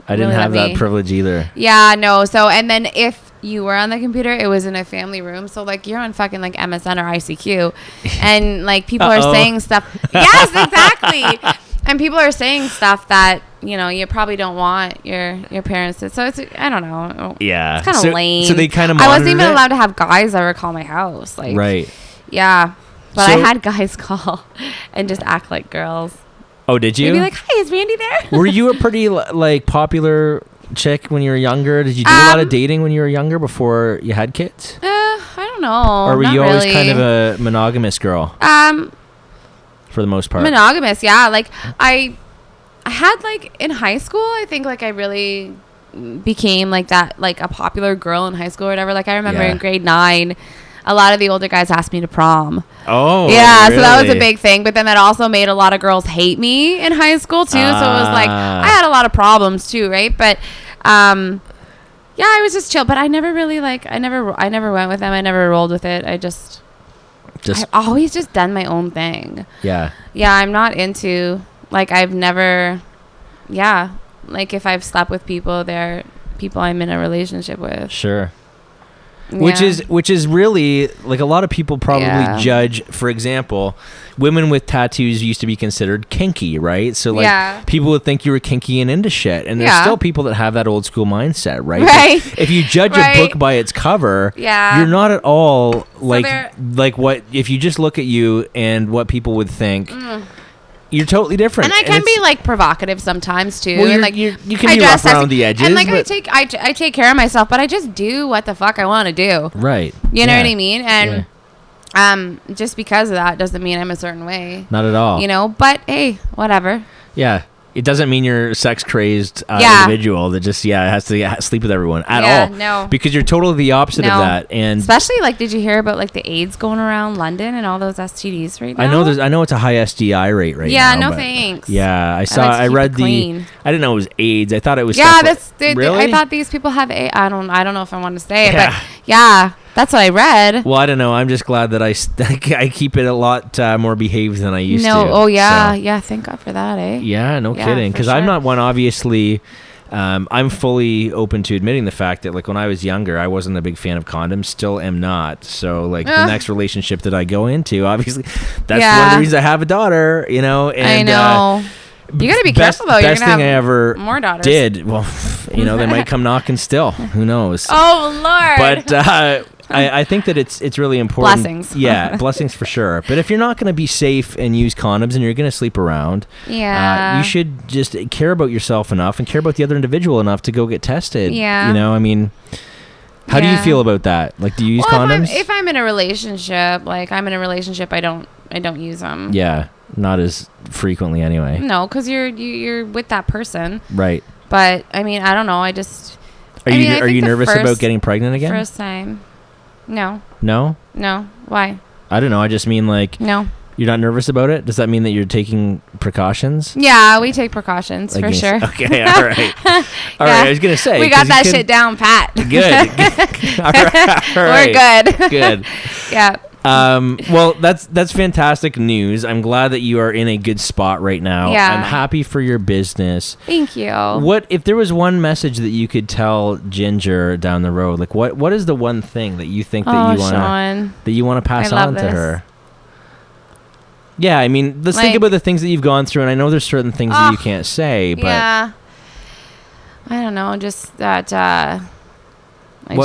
I didn't have that privilege either.
Yeah, no. So, and then if you were on the computer, it was in a family room. So, like, you're on fucking, like, MSN or ICQ. And, like, people are saying stuff. Yes, exactly. And people are saying stuff that, you know, you probably don't want your parents to. So, it's, I don't know.
Yeah.
It's kind of lame.
So they kind of
I wasn't even allowed to have guys ever call my house. Like,
right.
Yeah. But I had guys call and just act like girls.
Oh, did you?
They'd be like, "Hi, is Rhandi there?"
Were you a pretty like popular chick when you were younger? Did you do a lot of dating when you were younger before you had kids?
I don't know.
Or were you always
really.
kind of a monogamous girl? For the most part.
Monogamous, yeah. Like I had like in high school, I think like I really became like that, like a popular girl in high school or whatever. Like I remember in grade 9. A lot of the older guys asked me to prom.
Oh,
yeah.
Really?
So that was a big thing. But then that also made a lot of girls hate me in high school too. So it was like I had a lot of problems too, right? But yeah, I was just chill. But I never really like I never went with them. I never rolled with it. I've always just done my own thing.
Yeah. Yeah,
I'm not into like I've never. Yeah, like if I've slept with people, they're people I'm in a relationship with.
Sure. Yeah. Which is really like a lot of people probably judge, for example, women with tattoos used to be considered kinky, right? So like people would think you were kinky and into shit, and there's still people that have that old school mindset, right?
Right.
If you judge a book by its cover, you're not at all like what if you just look at you and what people would think. You're totally different,
and I can be like provocative sometimes too.
Well,
and like
you can be rough around the edges,
and like I take care of myself, but I just do what the fuck I want to do.
Right.
You know what I mean? And just because of that doesn't mean I'm a certain way.
Not at all.
You know, but hey, whatever.
Yeah. It doesn't mean you're a sex crazed individual that just has to sleep with everyone at all.
No,
because you're totally the opposite of that. And
especially like, did you hear about like the AIDS going around London and all those STDs right now?
I know it's a high STI rate right now.
Yeah, no thanks.
Yeah, I read I didn't know it was AIDS. I thought it was. Really?
I thought these people have AIDS. I don't know if I want to say it, but yeah. That's what I read.
Well, I don't know. I'm just glad that I keep it a lot more behaved than I used to.
Oh yeah, yeah. Thank God for that, eh?
Yeah, no kidding. Because I'm not one, obviously. I'm fully open to admitting the fact that, like, when I was younger, I wasn't a big fan of condoms. Still am not. So, like, the next relationship that I go into, obviously, that's one of the reasons I have a daughter. You know, and
I know. You gotta be careful though. You're gonna have more daughters.
Well, you know, they might come knocking still. Who knows?
Oh Lord!
But I think that it's really important.
Blessings.
Yeah, blessings for sure. But if you're not gonna be safe and use condoms and you're gonna sleep around, you should just care about yourself enough and care about the other individual enough to go get tested.
Yeah.
You know, I mean, how do you feel about that? Like, do you use condoms?
If I'm in a relationship, I don't use them.
Yeah. Not as frequently anyway.
No, because you're with that person.
Right.
But I mean, I don't know. I just.
Are you nervous about getting pregnant again?
First time. No.
No?
No. Why?
I don't know. I just mean, like.
No.
You're not nervous about it? Does that mean that you're taking precautions?
Yeah, we take precautions for sure.
Okay, all right. All right, I was going to say.
We got that shit down pat.
Good. All right.
We're good.
Good.
Yeah.
Well, that's fantastic news. I'm glad that you are in a good spot right now.
Yeah.
I'm happy for your business.
Thank you.
What if there was one message that you could tell Ginger down the road? Like, what is the one thing that you think that you want to pass on to her? Yeah, I mean, let's think about the things that you've gone through, and I know there's certain things that you can't say, but
yeah, I don't know, just that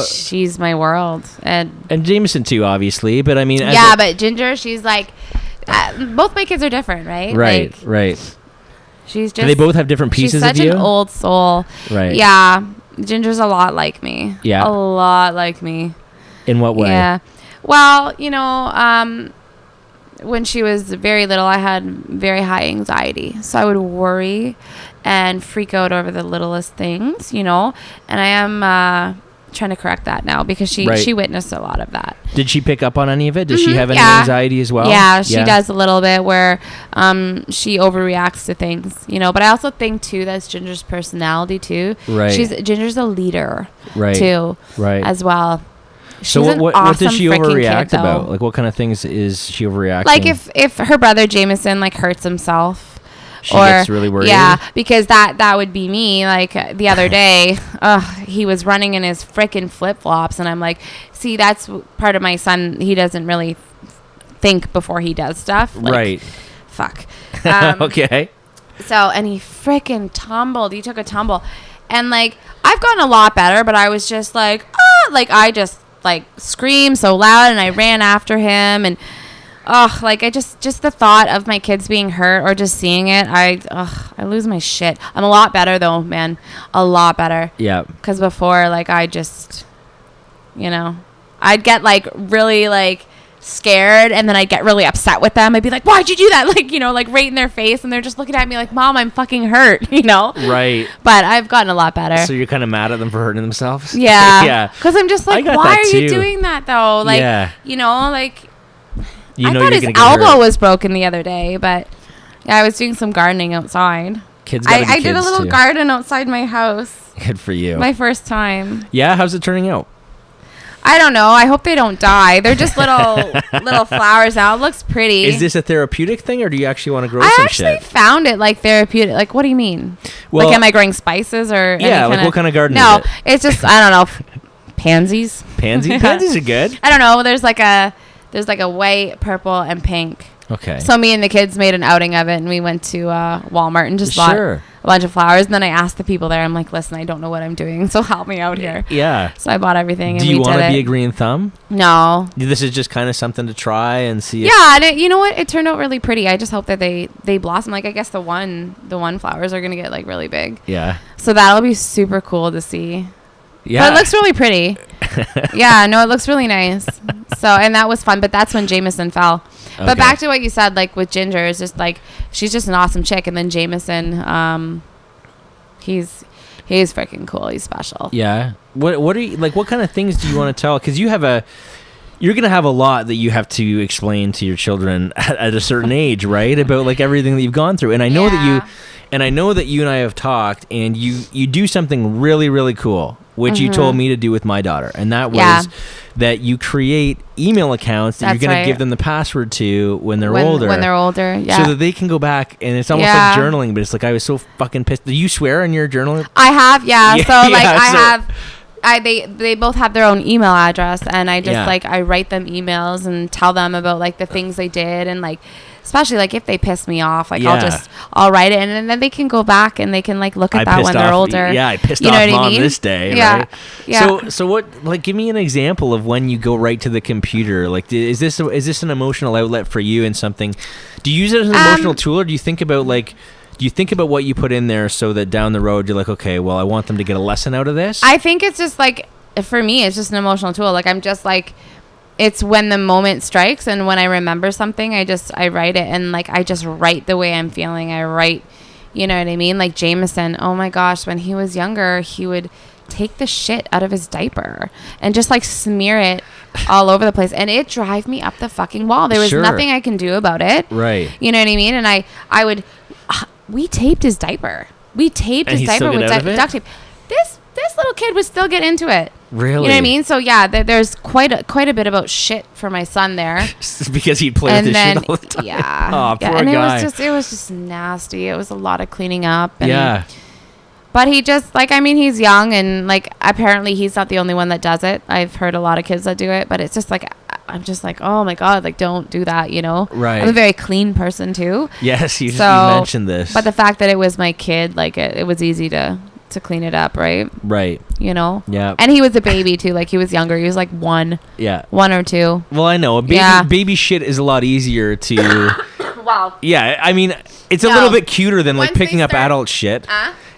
she's my world, and
Jameson too, obviously. But I mean,
but Ginger, she's like, both my kids are different, right?
Right,
like,
right.
She's just.
Do they both have different pieces of you?
She's such an old soul,
right?
Yeah, Ginger's a lot like me.
Yeah,
a lot like me.
In what way?
Yeah, well, you know, when she was very little, I had very high anxiety. So I would worry and freak out over the littlest things, you know. And I am trying to correct that now because she witnessed a lot of that.
Did she pick up on any of it? Does she have any anxiety as well?
Yeah, she does a little bit where she overreacts to things, you know. But I also think, too, that's Ginger's personality, too.
Right.
Ginger's a leader,
right,
too,
right,
as well.
So what does she overreact about? Like, what kind of things is she overreacting?
Like if her brother Jameson like hurts himself,
she gets really worried.
Yeah, because that would be me. Like the other day, he was running in his frickin' flip flops, and I'm like, see, that's part of my son. He doesn't really think before he does stuff. Like,
right.
Fuck.
Okay.
So and he frickin' tumbled. He took a tumble, and like I've gotten a lot better, but I was just like, I just. Like screamed so loud and I ran after him and like I just the thought of my kids being hurt or just seeing it, I lose my shit. I'm a lot better though, man. A lot better. Yeah. Because before, like, I just, you know, I'd get like really like scared and then I'd get really upset with them. I'd be like, why'd you do that? Like, you know, like right in their face, and they're just looking at me like, Mom, I'm fucking hurt, you know? Right. But I've gotten a lot better.
So you're kind of mad at them for hurting themselves?
Yeah.
Yeah.
Because I'm just like, why are you doing that though? Like, you know, like, I thought his elbow was broken the other day, but yeah, I was doing some gardening outside. I did a little garden outside my house.
Good for you.
My first time.
Yeah, how's it turning out?
I don't know. I hope they don't die. They're just little flowers now. It looks pretty.
Is this a therapeutic thing, or do you actually want to grow some shit?
I actually found it like therapeutic. Like, what do you mean? Well, like, am I growing spices or?
Yeah, like what kind of garden?
No,
is it?
It's just I don't know. Pansies.
Pansies are good.
I don't know. There's like a white, purple, and pink.
Okay.
So me and the kids made an outing of it, and we went to Walmart and just bought a bunch of flowers. And then I asked the people there, I'm like, listen, I don't know what I'm doing, so help me out here. Yeah. So I bought everything.
Do you want to be a green thumb?
No.
This is just kind of something to try and see.
Yeah, and you know what? It turned out really pretty. I just hope that they blossom. Like, I guess the one flowers are gonna get like really big. Yeah. So that'll be super cool to see. Yeah. But it looks really pretty. Yeah, no, it looks really nice. So, and that was fun, but that's when Jameson fell. Okay. But back to what you said, like with Ginger, it's just like, she's just an awesome chick. And then Jameson, he's freaking cool. He's special.
Yeah. What are you, like, what kind of things do you want to tell? Because you're going to have a lot that you have to explain to your children at a certain age, right? About like everything that you've gone through. And I know that you and I have talked, and you do something really, really cool. which you told me to do with my daughter. And that was that you create email accounts that you're going to give them the password to when they're older.
When they're older, yeah.
So that they can go back, and it's almost like journaling, but it's like, I was so fucking pissed. Do you swear in your journal?
I have, they both have their own email address, and I just I write them emails and tell them about like the things they did, and like especially like if they piss me off, like I'll write it, and then they can go back and they can like look at that when they're older.
Yeah, I pissed off mom this day.
Yeah,
right?
yeah.
So what? Like, give me an example of when you go right to the computer. Like, is this an emotional outlet for you and something? Do you use it as an emotional tool, or do you think about what you put in there so that down the road you're like, okay, well, I want them to get a lesson out of this?
I think it's just like, for me, it's just an emotional tool. Like, I'm just like, it's when the moment strikes, and when I remember something, I write it, and like I just write the way I'm feeling. I write, you know what I mean? Like Jameson, oh my gosh, when he was younger, he would take the shit out of his diaper and just like smear it all over the place, and it drive me up the fucking wall. There was nothing I can do about it.
Right.
You know what I mean? And I would, we taped his diaper. We taped his diaper with duct tape. This little kid would still get into it.
Really?
You know what I mean? So yeah, there's quite a bit about shit for my son there.
Because he'd play with his shit all the time.
Yeah.
Oh, poor
and
guy.
it was just nasty. It was a lot of cleaning up. And,
yeah.
But he just he's young, and like apparently he's not the only one that does it. I've heard a lot of kids that do it, but it's just like, I'm just like, oh my God, like don't do that, you know?
Right.
I'm a very clean person too.
Yes, you mentioned this.
But the fact that it was my kid, like it was easy to clean it up, right?
Right.
You know?
Yeah.
And he was a baby too, like he was younger. He was like 1. Yeah. 1 or 2.
Well, I know. Baby shit is a lot easier to...
Wow.
Yeah, I mean, it's a little bit cuter than like picking up adult shit.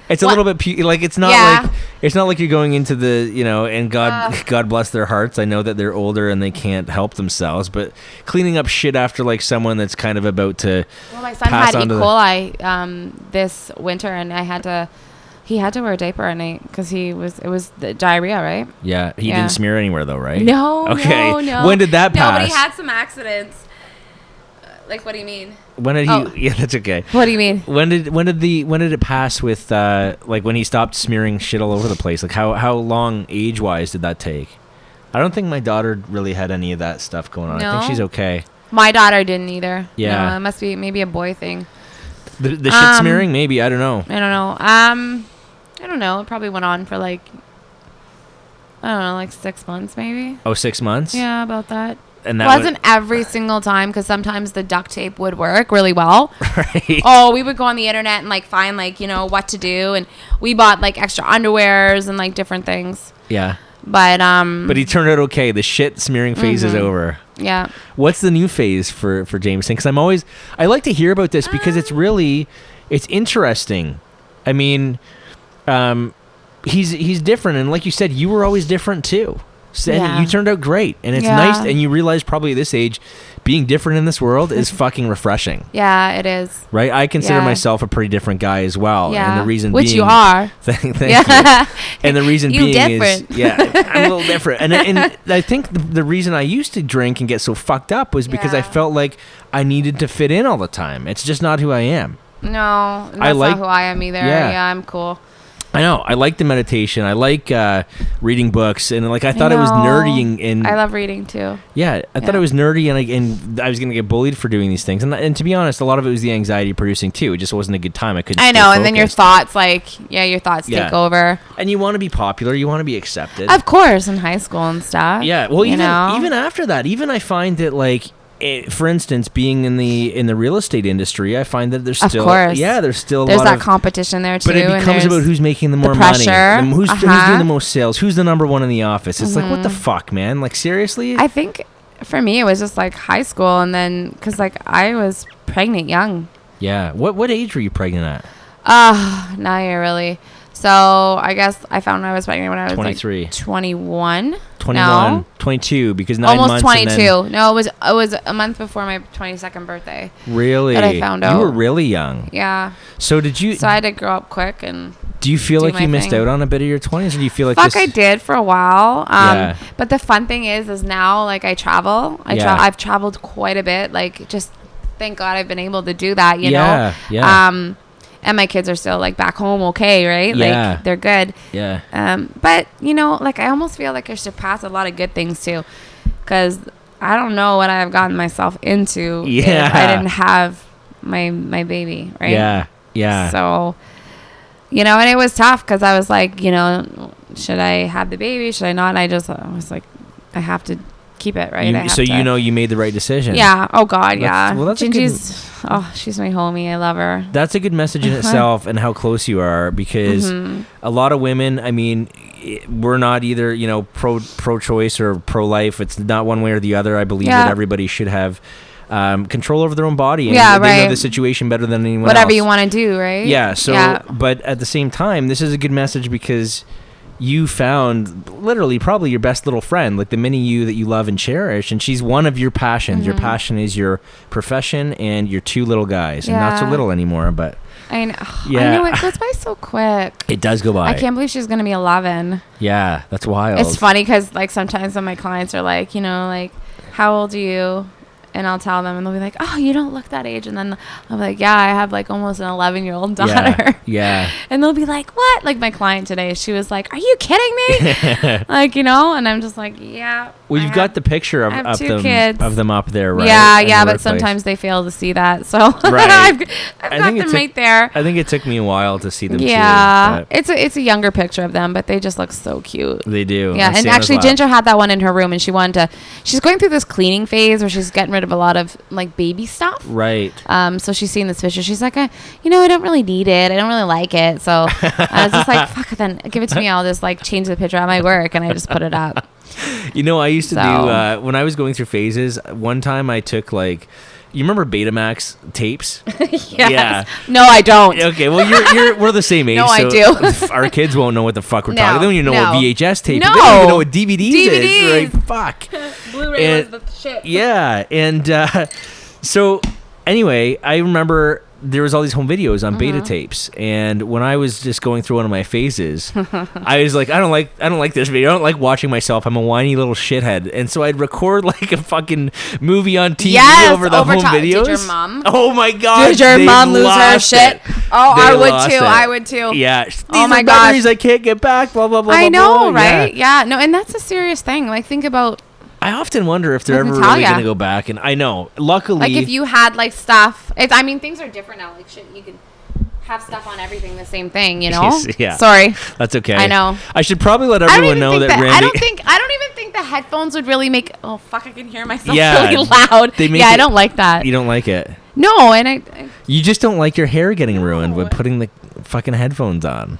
It's a little bit like it's not like you're going into the, you know, and God bless their hearts. I know that they're older and they can't help themselves, but cleaning up shit after like someone that's kind of about to.
Well, my son had E. coli this winter, and he had to wear a diaper, and because it was the diarrhea, right?
Yeah, he didn't smear anywhere though, right?
No. Okay. No.
When did that pass?
No, but he had some accidents. Like, what do you mean?
When did he? Yeah, that's okay.
What do you mean?
When did it pass with like when he stopped smearing shit all over the place? Like how long age wise did that take? I don't think my daughter really had any of that stuff going on. No? I think she's okay.
My daughter didn't either.
Yeah,
no, it must be maybe a boy thing.
The shit smearing, maybe, I don't know.
I don't know. It probably went on for like, I don't know, like 6 months maybe.
Oh, 6 months?
Yeah, about that.
And that
wasn't every single time, because sometimes the duct tape would work really well.
Right.
Oh, we would go on the internet and like find like, you know, what to do, and we bought like extra underwears and like different things.
Yeah.
But
he turned out okay. The shit smearing phase is over.
Yeah.
What's the new phase for Jameson? Because I like to hear about this because it's interesting. I mean, he's different, and like you said, you were always different too. And you turned out great, and it's nice, and you realize probably at this age being different in this world is fucking refreshing.
Yeah, it is.
Right? I consider myself a pretty different guy as well.
Yeah.
And the reason
Which
being...
you are.
Thank you. And the reason being
different.
is... Yeah, I'm a little different. And I think the reason I used to drink and get so fucked up was because I felt like I needed to fit in all the time. It's just not who I am.
No, that's not who I am either. Yeah, I'm cool.
I know. I like the meditation. I like reading books, and like I thought it was nerdy. And
I love reading too.
Yeah, I thought it was nerdy, and I was gonna get bullied for doing these things. And to be honest, a lot of it was the anxiety producing too. It just wasn't a good time. I couldn't.
I know, and then your thoughts, your thoughts take over.
And you want to be popular. You want to be accepted.
Of course, in high school and stuff.
Yeah. Well, even after that, I find that like. For instance, being in the real estate industry, I find that there's still
there's that competition there too.
But it becomes about who's making the more money, who's doing the most sales, who's the number one in the office. It's like, what the fuck, man? Like, seriously?
I think for me it was just like high school, and then because like I was pregnant young.
Yeah. What age were you pregnant at?
Not really. So I guess I found I was pregnant when I was
23.
Like 21.
21,
no?
22, because 9
almost
months.
Almost 22. No, it was a month before my 22nd birthday.
Really?
That I found out.
You were really young.
Yeah.
So I
had to grow up quick and.
Do you feel like you missed out on a bit of your 20s, or do you feel like
I did for a while. But the fun thing is now like I travel. I've traveled quite a bit. Like just thank God I've been able to do that. You know.
Yeah.
and my kids are still like back home, okay, right?
Yeah.
Like they're good.
Yeah.
But you know, like I almost feel like I surpassed a lot of good things too, because I don't know what I've gotten myself into if I didn't have my baby, right?
Yeah. Yeah.
So, you know, and it was tough because I was like, you know, should I have the baby? Should I not? And I was like, I have to keep it, right?
You know you made the right decision.
Yeah. Oh God, yeah.
Well, that's
Gingy's, she's my homie. I love her.
That's a good message in itself, and how close you are, because a lot of women, I mean, we're not either, you know, pro-choice or pro-life. It's not one way or the other. I believe that everybody should have control over their own body, and they know the situation better than anyone
Whatever
else.
you want to do, right?
Yeah. So, but at the same time, this is a good message because you found literally probably your best little friend, like the mini you that you love and cherish, and she's one of your passions. Your passion is your profession and your 2 little guys, and not so little anymore, but
I know. Yeah. I know, it goes by so quick.
It does go by.
I can't believe she's going to be 11.
Yeah, that's wild.
It's funny because like sometimes when my clients are like, you know, like, how old are you? And I'll tell them, and they'll be like, "Oh, you don't look that age." And then I'm like, "Yeah, I have like almost an 11-year-old daughter."
Yeah.
And they'll be like, "What?" Like my client today, she was like, "Are you kidding me?" Like, you know. And I'm just like, "Yeah."
Well, you've got the picture of them up there, right?
Yeah, but sometimes they fail to see that. So I've got them right there.
I think it took me a while to see them.
Yeah, too, it's a younger picture of them, but they just look so cute.
They do.
Yeah, and actually, Ginger had that one in her room, and she's going through this cleaning phase where she's getting rid of a lot of like baby stuff.
Right.
So she's seen this picture. She's like, I don't really need it. I don't really like it. So I was just like, fuck it, then give it to me. I'll just like change the picture at my work, and I just put it up.
You know, I used to do when I was going through phases. One time I took like, you remember Betamax tapes?
Yes.
Yeah.
No, I don't.
Okay, well we're the same age.
No, I
do. Our kids won't know what the fuck we're talking. They don't even know what VHS tape.
No.
They don't even know what DVDs is. Right? Fuck.
Blu-ray was the shit.
Yeah, and so anyway, I remember there was all these home videos on beta tapes, and when I was just going through one of my phases, I was like, I don't like this video. I don't like watching myself. I'm a whiny little shithead, and so I'd record like a fucking movie on TV over the home videos.
Did your mom?
Oh my god!
Did your mom lose her shit? Oh, I would too.
Yeah. These
oh my
god! Memories I can't get back. Blah blah blah.
I know,
blah,
right? Yeah. No, and that's a serious thing. Like, think about.
I often wonder if they're ever really going to go back. And I know, luckily...
Like, if you had, like, stuff... I mean, things are different now. Like, shit, you can have stuff on everything, the same thing, you know?
Yeah.
Sorry.
That's okay.
I know.
I should probably let everyone know that Rhandi...
I don't even think the headphones would really make... Oh, fuck, I can hear myself really loud. I don't like that.
You don't like it?
No, and I...
You just don't like your hair getting ruined with putting the fucking headphones on.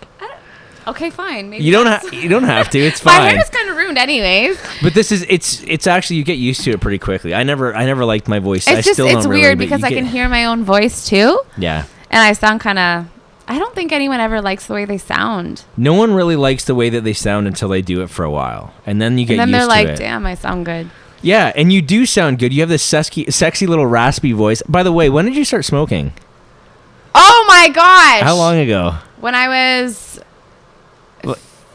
Okay, fine. Maybe
you don't have to. It's fine.
My hair is kind of ruined, anyways.
But this is it's actually, you get used to it pretty quickly. I never liked my voice.
It's weird because I can hear my own voice too.
Yeah.
And I sound kind of. I don't think anyone ever likes the way they sound.
No one really likes the way that they sound until they do it for a while, and then you get used to it. And then they're like,
"Damn, I sound good."
Yeah, and you do sound good. You have this sexy little raspy voice. By the way, when did you start smoking?
Oh my gosh!
How long ago?
When I was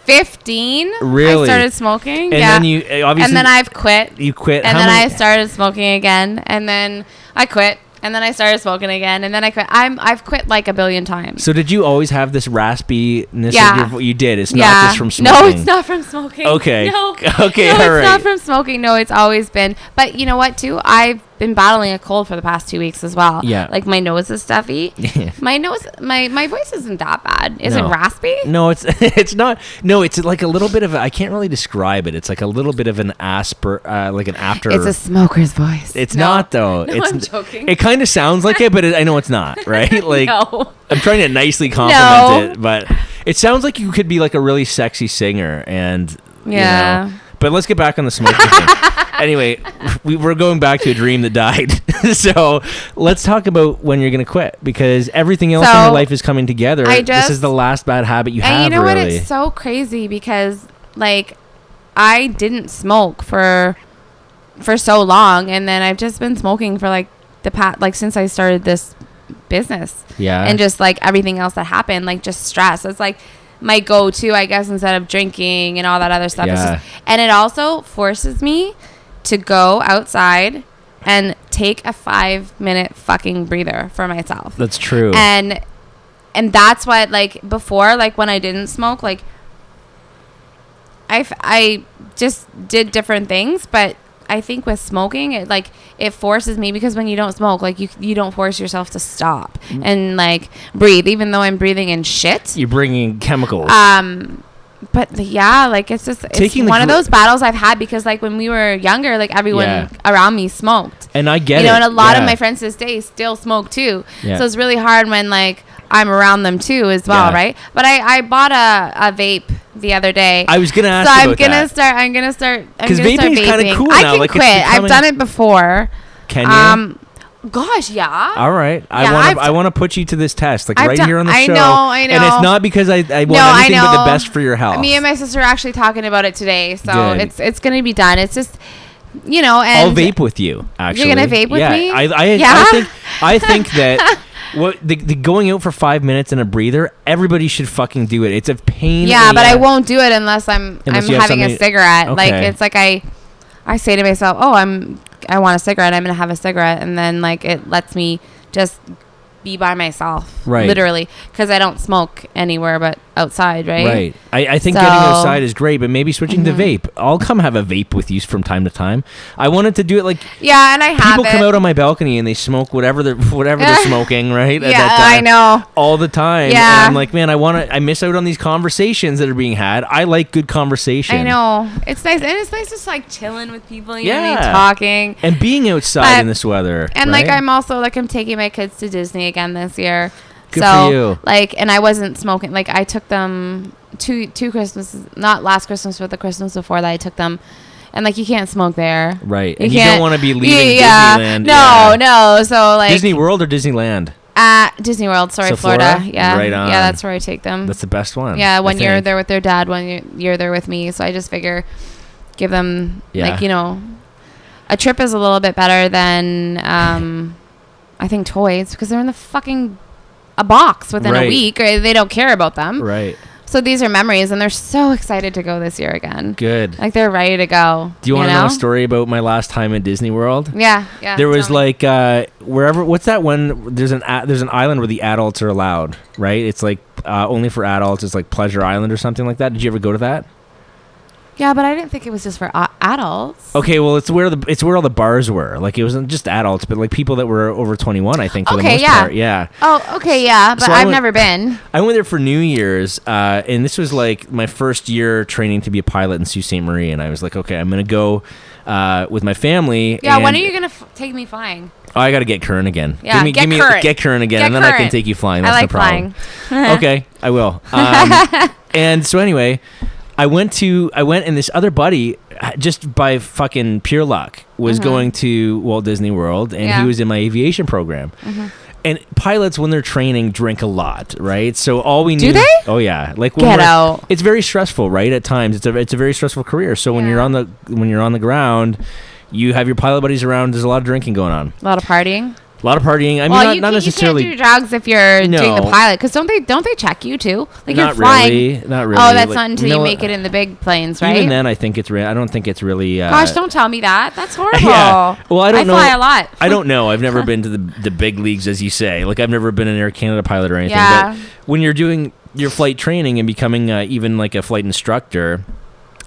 15.
Really?
I started smoking.
And then you obviously.
And then I've quit.
You quit.
And then I started smoking again. And then I quit. And then I started smoking again. And then I quit. I've quit like a billion times.
So did you always have this raspiness?
Yeah.
You did. It's not just from smoking.
No, it's not from smoking.
Okay.
No.
Okay.
No,
all right.
It's not from smoking. No, it's always been. But you know what? Too, I've been battling a cold for the past 2 weeks as well.
Yeah.
Like my nose is stuffy. My voice isn't that bad. Is it raspy?
No, it's not. No, it's like a little bit of I can't really describe it. It's like a little bit of an like an after.
It's a smoker's voice.
It's not though.
No, I'm joking.
It kind of sounds like it, but I know it's not, right? Like
no.
I'm trying to nicely compliment it, but it sounds like you could be like a really sexy singer and
yeah.
You know, but let's get back on the smoking thing. Anyway, we're going back to a dream that died. So let's talk about when you're going to quit, because everything else in your life is coming together. This is the last bad habit you have.
And you know
really.
what? It's so crazy because like I didn't smoke for so long, and then I've just been smoking for like the past since I started this business.
Yeah.
And just like everything else that happened, like just stress. It's like my go-to, I guess, instead of drinking and all that other stuff.
Yeah.
And it also forces me to go outside and take a 5-minute fucking breather for myself.
That's true.
And And that's why, like, before, like, when I didn't smoke, like, I just did different things, but I think with smoking, it forces me, because when you don't smoke, like, you don't force yourself to stop and, like, breathe, even though I'm breathing in shit.
You're bringing chemicals.
But yeah, like, it's one of those battles I've had, because, like, when we were younger, like, everyone around me smoked.
And I get
it. And a lot of my friends to this day still smoke too. Yeah. So it's really hard when, like, I'm around them too as well, right? But I bought a vape the other day.
I was gonna ask you about that.
I'm gonna start
because vaping is kind of cool now.
I can quit. I've done it before.
Can you?
Gosh, yeah.
All right. I want to put you to this test, like, here on the show.
I know.
And it's not because I want anything but the best for your health.
Me and my sister are actually talking about it today, so it's gonna be done. It's just, and
I'll vape with you. Actually,
you're gonna vape with me?
I think that. The going out for 5 minutes in a breather, everybody should fucking do it. It's a pain.
Yeah, but I won't do it unless I'm having a cigarette. Okay. Like, it's like I say to myself, I want a cigarette. I'm gonna have a cigarette, and then, like, it lets me just be by myself,
right?
Literally, because I don't smoke anywhere but outside, right?
Right. I think getting outside is great, but maybe switching to vape. I'll come have a vape with you from time to time. I wanted to do it, like,
and I have
people come out on my balcony and they smoke whatever they're smoking, right?
Yeah, I know.
All the time.
Yeah.
And I'm like, man, I miss out on these conversations that are being had. I like good conversation.
I know. It's nice, and it's nice just, like, chilling with people, you know what I mean, talking
and being outside in this weather.
And
right?
like, I'm also, like, I'm taking my kids to Disney again this year.
Good for you.
Like, and I wasn't smoking. Like, I took them two Christmases, not last Christmas, but the Christmas before that. I took them, and, like, you can't smoke there,
right? And you don't want to be leaving Disneyland.
No. So, like,
Disney World or Disneyland?
Disney World. Sorry, Florida. Yeah,
right on.
Yeah, that's where I take them.
That's the best one.
Yeah, one year they're with their dad, one year they're with me. So I just figure, give them like, a trip is a little bit better than I think toys, because they're in the fucking a box within a week, or they don't care about them.
Right.
So these are memories, and they're so excited to go this year again.
Good.
Like, they're ready to go.
Do you want to know a story about my last time at Disney World?
Yeah.
There was like wherever. What's that one? There's an island where the adults are allowed, right? It's like only for adults. It's like Pleasure Island or something like that. Did you ever go to that?
Yeah, but I didn't think it was just for adults.
Okay, well, it's where all the bars were. Like, it wasn't just adults, but, like, people that were over 21, I think, for the most part. Yeah.
Oh, okay, yeah, but I've never been.
I went there for New Year's, and this was, like, my first year training to be a pilot in Sault Ste. Marie, and I was like, okay, I'm going to go with my family.
Yeah, when are you going to take me flying?
Oh, I got to get current again.
Yeah,
get current again, and then I can take you flying. That's
I like
no problem.
Flying.
Okay, I will. And so anyway, I went and this other buddy, just by fucking pure luck, was going to Walt Disney World, and he was in my aviation program. And pilots, when they're training, drink a lot, right? So all we knew.
Do they?
Oh yeah, like
get out.
It's very stressful, right? At times, it's a very stressful career. So when you're on the ground, you have your pilot buddies around. There's a lot of drinking going on.
A lot of partying.
A lot of partying. I mean, not necessarily.
You can't do drugs if you're doing the pilot, because don't they check you too? Like,
not
you're flying.
Not really.
Oh, that's not until you make it in the big planes, right?
Even then, I think it's I don't think it's really.
Gosh, don't tell me that. That's horrible.
Yeah. Well, I don't know.
I fly a lot.
I don't know. I've never been to the big leagues, as you say. Like, I've never been an Air Canada pilot or anything.
Yeah.
But when you're doing your flight training and becoming even like a flight instructor.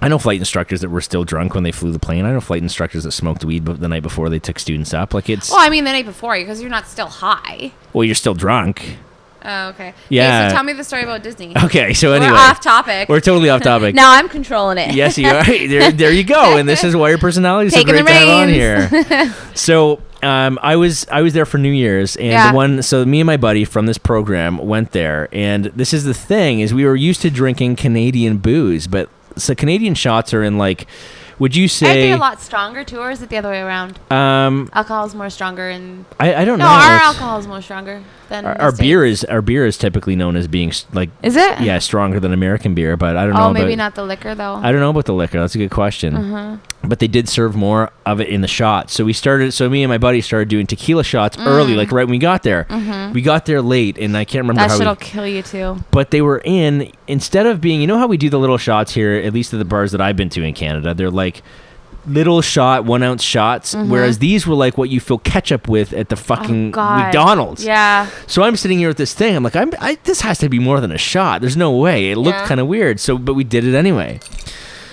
I know flight instructors that were still drunk when they flew the plane. I know flight instructors that smoked weed the night before they took students up. Like, it's.
Well, I mean, the night before, because you're not still high.
Well, you're still drunk.
Oh, okay.
Yeah.
Okay, so tell me the story about Disney.
Okay, so anyway.
We're off topic.
We're totally off topic.
No, I'm controlling it.
Yes, you are. There you go. And this is why your personality is so great to have on here. So, I was there for New Year's, and so me and my buddy from this program went there, and this is the thing, is we were used to drinking Canadian booze, but so Canadian shots are in, like, would you say...
Are they a lot stronger too, or is it the other way around? Alcohol is more stronger, and
I don't know.
No, our alcohol is more stronger than
our beer is typically known as being like.
Is it?
Yeah, stronger than American beer, but I don't know.
Oh, maybe not the liquor though.
I don't know about the liquor. That's a good question. But they did serve more of it in the shots. So me and my buddy started doing tequila shots early, like right when we got there. We got there late, and I can't remember
that
how.
That shit'll kill you too.
But they were instead of being, you know how we do the little shots here, at least at the bars that I've been to in Canada, they're like little shot 1 ounce shots, whereas these were like what you fill ketchup with at the fucking McDonald's.
Yeah.
So I'm sitting here with this thing. I'm like, this has to be more than a shot. There's no way. It looked kind of weird. But we did it anyway.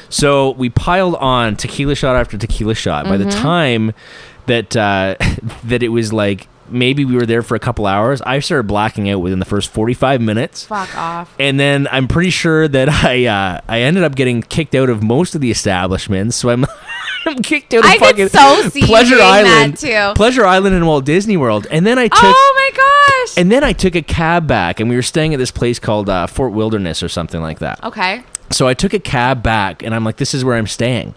So we piled on tequila shot after tequila shot. By the time that that it was like, maybe we were there for a couple hours, I started blacking out within the first 45 minutes.
Fuck off.
And then I'm pretty sure that I ended up getting kicked out of most of the establishments. So I'm kicked out of fucking Pleasure Island, Pleasure Island and Walt Disney World. And then I took
oh my gosh.
And then I took a cab back, and we were staying at this place called Fort Wilderness or something like that.
Okay.
So I took a cab back, and I'm like, this is where I'm staying.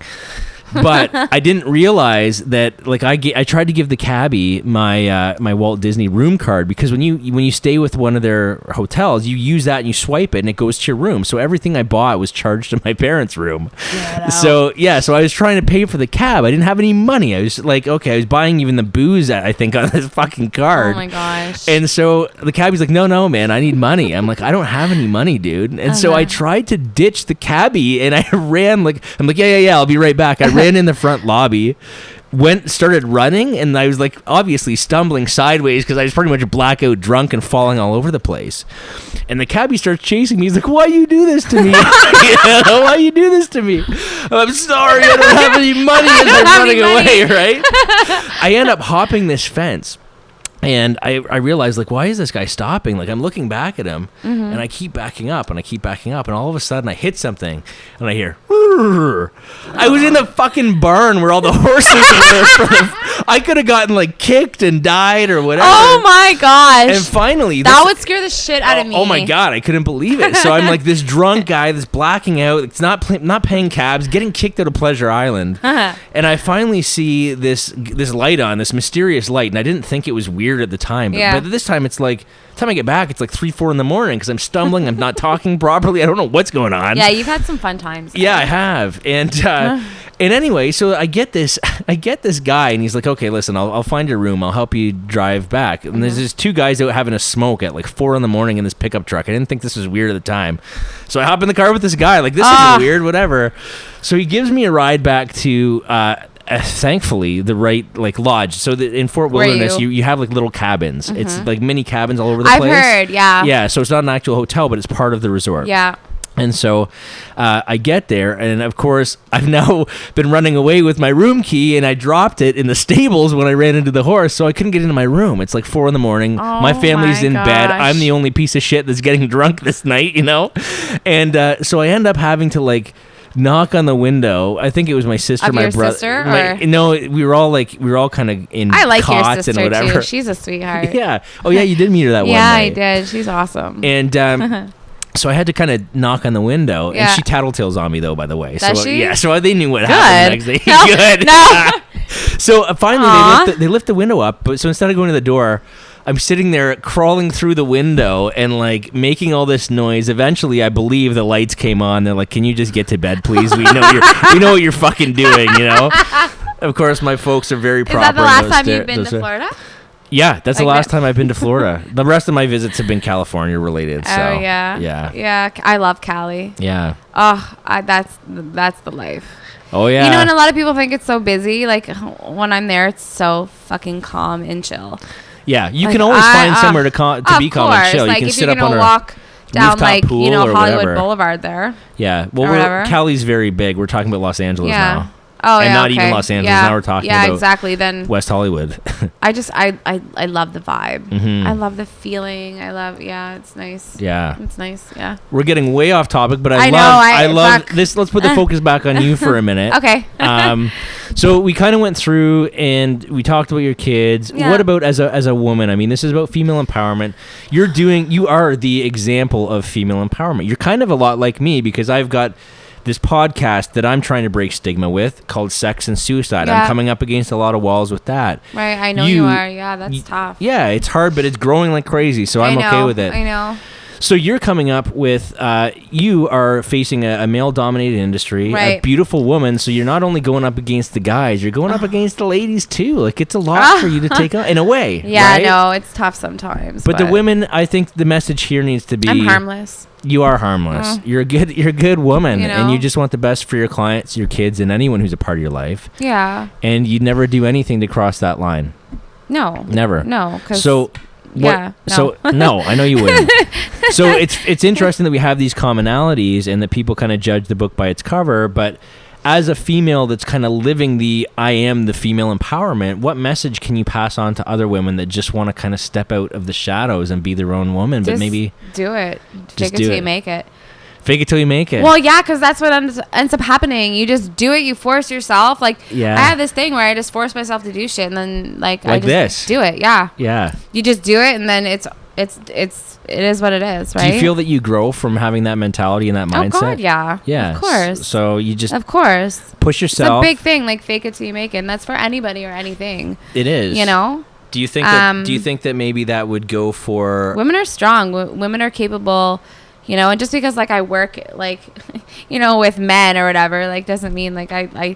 But I didn't realize that, like, I tried to give the cabbie my my Walt Disney room card, because when you stay with one of their hotels, you use that and you swipe it and it goes to your room. So everything I bought was charged to my parents' room. So I was trying to pay for the cab. I didn't have any money. I was like, okay, I was buying even the booze, I think, on this fucking card.
Oh my gosh.
And so the cabbie's like, no, man, I need money. I'm like, I don't have any money, dude. And so I tried to ditch the cabbie, and I ran I'm like, yeah, I'll be right back. I ran in the front lobby, started running, and I was like obviously stumbling sideways because I was pretty much blackout drunk and falling all over the place. And the cabbie starts chasing me. He's like, why you do this to me? Why you do this to me? I'm sorry, I don't have any money. As I'm running away, right? I end up hopping this fence. And I realized, like, why is this guy stopping? Like, I'm looking back at him, and I keep backing up, and all of a sudden I hit something, and I hear, "Rrr." I was in the fucking barn where all the horses were. I could have gotten, like, kicked and died or whatever.
Oh my gosh.
And finally...
that would scare the shit out of me.
Oh my God, I couldn't believe it. So I'm like this drunk guy that's blacking out, it's not paying cabs, getting kicked out of Pleasure Island. And I finally see this light on, this mysterious light, and I didn't think it was weird at the time, but this time it's like, time I get back, it's like 3-4 in the morning because I'm stumbling, I'm not talking properly, I don't know what's going on.
Yeah, you've had some fun times.
Yeah, I have. And anyway, so I get this guy, and he's like, okay, listen, I'll find your room, I'll help you drive back. And there's just two guys out having a smoke at like 4 in the morning in this pickup truck. I didn't think this was weird at the time, so I hop in the car with this guy, like, this isn't weird, whatever. So he gives me a ride back to thankfully the right, like, lodge. So in Fort Wilderness you have like little cabins. It's like mini cabins all over the place.
I've heard. Yeah,
so it's not an actual hotel, but it's part of the resort.
Yeah.
And so I get there, and of course I've now been running away with my room key, and I dropped it in the stables when I ran into the horse, so I couldn't get into my room. It's like 4 in the morning. My family's in bed. I'm the only piece of shit that's getting drunk this night, you know? And so I end up having to, like, knock on the window. I think it was my sister, my brother.
Sister,
no, we were all kind of in
I like
cots
your sister
and whatever.
too. She's a sweetheart.
Yeah. Oh yeah, you did meet her that one night.
Yeah, I did. She's awesome.
And so I had to kind of knock on the window, and she tattletales on me, though, by the way.
Does
so
she?
Yeah, so they knew what happened next day.
No,
Good.
No.
So finally they lift the window up, but so instead of going to the door, I'm sitting there crawling through the window and, like, making all this noise. Eventually, I believe the lights came on. They're like, "Can you just get to bed, please? We know what you're fucking doing, you know." Of course, my folks are very proper.
Is that the last time you've been to Florida?
Yeah, that's the last time I've been to Florida. The rest of my visits have been California related. So,
oh yeah. I love Cali.
Yeah.
Oh, that's the life.
Oh yeah.
You know, and a lot of people think it's so busy. Like, when I'm there, it's so fucking calm and chill.
Yeah, you can always find somewhere to be calm and chill.
Like,
you can
if
sit
you're
up on a
walk down, like,
pool,
Hollywood
whatever.
Boulevard there.
Yeah, well, Cali's very big. We're talking about Los Angeles now.
Oh,
and
yeah,
not even Los Angeles. Now we're talking about
exactly. Then
West Hollywood.
I love the vibe. I love the feeling. It's nice.
Yeah.
It's nice. Yeah.
We're getting way off topic, but I love this. Let's put the focus back on you for a minute.
Okay.
So we kind of went through and we talked about your kids. Yeah. What about as a woman? I mean, this is about female empowerment. You are the example of female empowerment. You're kind of a lot like me, because I've got this podcast that I'm trying to break stigma with called Sex and Suicide. I'm coming up against a lot of walls with that.
Right, I know you are. Yeah, that's tough.
Yeah, it's hard, but it's growing like crazy, so I'm okay with it.
I know.
So you're coming up with, you are facing a male-dominated industry, a beautiful woman. So you're not only going up against the guys, you're going up against the ladies too. Like it's a lot for you to take on, in a way.
Yeah,
right?
no, it's tough sometimes.
But the women, I think the message here needs to be:
I'm harmless.
You are harmless. You're a good woman, and you just want the best for your clients, your kids, and anyone who's a part of your life.
Yeah.
And you'd never do anything to cross that line.
No.
Never.
No.
So.
Yeah. No.
So no, I know you wouldn't. So it's interesting that we have these commonalities and that people kind of judge the book by its cover. But as a female that's kind of living I am the female empowerment, what message can you pass on to other women that just want to kind of step out of the shadows and be their own woman?
Just
but maybe
do it. Fake it till you make it.
Fake it till you make it.
Well, yeah, because that's what ends up happening. You just do it. You force yourself. Like, I have this thing where I just force myself to do shit, and then I just do it. Yeah.
Yeah.
You just do it, and then it is what it is, right?
Do you feel that you grow from having that mentality and that mindset?
Oh God, yeah.
Yeah.
Of course.
So you just
push
yourself.
It's a big thing, like fake it till you make it. And that's for anybody or anything.
It is.
You know.
Do you think that maybe that would go for
women are strong? Women are capable. You know, and just because like I work like, you know, with men or whatever, like doesn't mean like I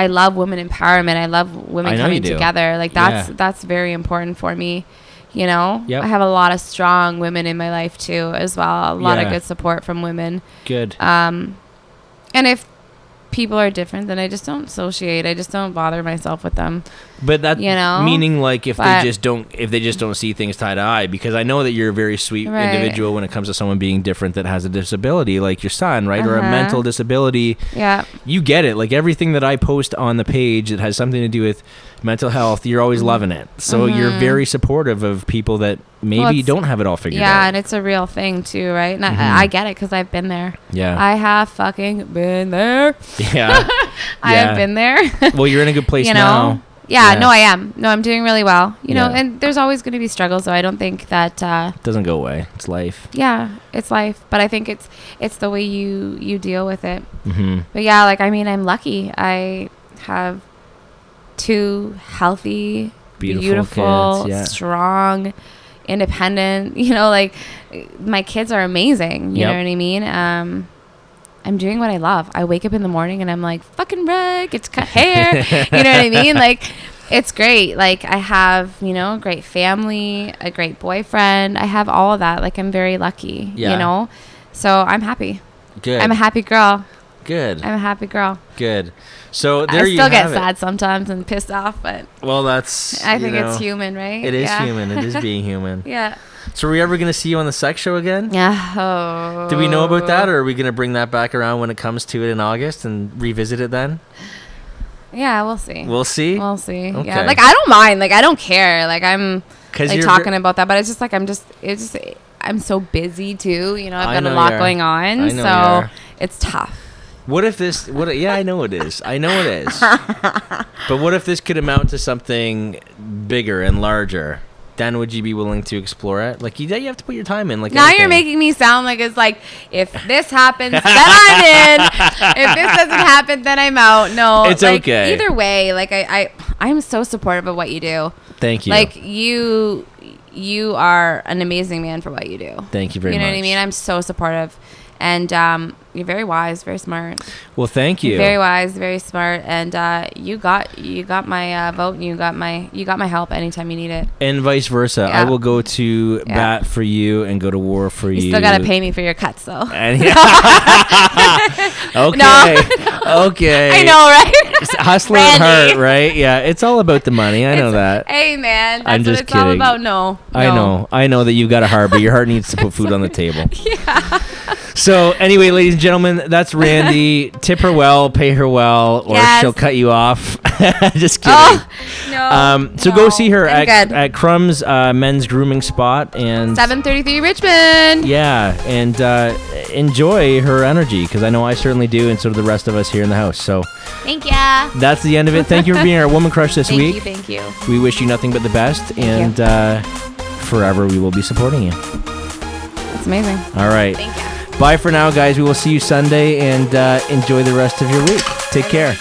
love women empowerment. I love women coming together. Like that's very important for me. You know, I have a lot of strong women in my life too, as well. A lot of good support from women.
Good.
And if people are different, then I just don't associate. I just don't bother myself with them.
But that, you know, meaning like if they just don't see things eye to eye, because I know that you're a very sweet individual when it comes to someone being different that has a disability, like your son, right, or a mental disability.
Yeah,
you get it. Like everything that I post on the page that has something to do with mental health, you're always loving it. So you're very supportive of people that maybe don't have it all figured out.
Yeah, and it's a real thing too, right? And I get it because I've been there.
Yeah,
I have fucking been there.
Yeah,
I have been there.
Well, you're in a good place now.
Yeah, no, I am. No, I'm doing really well. You know, and there's always going to be struggles, so I don't think that
it doesn't go away. It's life.
Yeah, it's life. But I think it's the way you deal with it.
Mm-hmm.
But yeah, like I mean, I'm lucky. I have 2 healthy, beautiful kids, strong, independent. You know, like my kids are amazing. You know what I mean? I'm doing what I love. I wake up in the morning and I'm like, fucking Reg, get to cut hair. You know what I mean? Like, it's great. Like, I have, you know, a great family, a great boyfriend. I have all of that. Like, I'm very lucky, you know? So I'm happy.
Good.
I'm a happy girl.
Good.
I'm a happy girl.
Good. So there you
have it. I
still
get sad sometimes and pissed off, but...
Well, that's...
I think it's human, right?
It is human. It is being human.
Yeah.
So are we ever going to see you on the sex show again?
Yeah. Oh.
Do we know about that, or are we going to bring that back around when it comes to it in August and revisit it then?
Yeah, we'll see.
We'll see?
We'll see.
Okay.
Yeah. Like, I don't mind. Like, I don't care. Like, I'm like talking about that, but it's just like I'm so busy too. You know, I've got a lot going on, so it's tough.
What if this? Yeah, I know it is. I know it is. But what if this could amount to something bigger and larger? Then would you be willing to explore it? Like, you have to put your time in. Like,
now you're making me sound like it's like, if this happens, then I'm in. If this doesn't happen, then I'm out. No,
it's like, okay.
Either way, like I'm so supportive of what you do.
Thank you.
Like you are an amazing man for what you do.
Thank you very much.
You know what I mean? I'm so supportive. And you're very wise, very smart.
Well, thank you.
You're very wise, very smart, and you got my vote, and you got my help anytime you need it.
And vice versa. I will go to bat for you and go to war for you.
You still gotta pay me for your cuts, though.
And okay.
No.
Okay.
I know, right?
Hustler at heart, right? Yeah, it's all about the money. I know that.
Hey, man, that's
I'm just
what it's
kidding.
all about. No.
I know that you've got a heart, but your heart needs to put food on the table.
Yeah.
So anyway, ladies and gentlemen, that's Rhandi. Tip her well, pay her well, or she'll cut you off. Just kidding.
Oh, no.
So go see her at Krummins Men's Grooming Spot and
733 Richmond.
Yeah, and enjoy her energy, because I know I certainly do, and so do the rest of us here in the house. So
thank you.
That's the end of it. Thank you for being our Woman Crush this week.
Thank you.
We wish you nothing but the best, and forever we will be supporting you.
That's amazing.
All right.
Thank you.
Bye for now, guys. We will see you Sunday, and enjoy the rest of your week. Take care.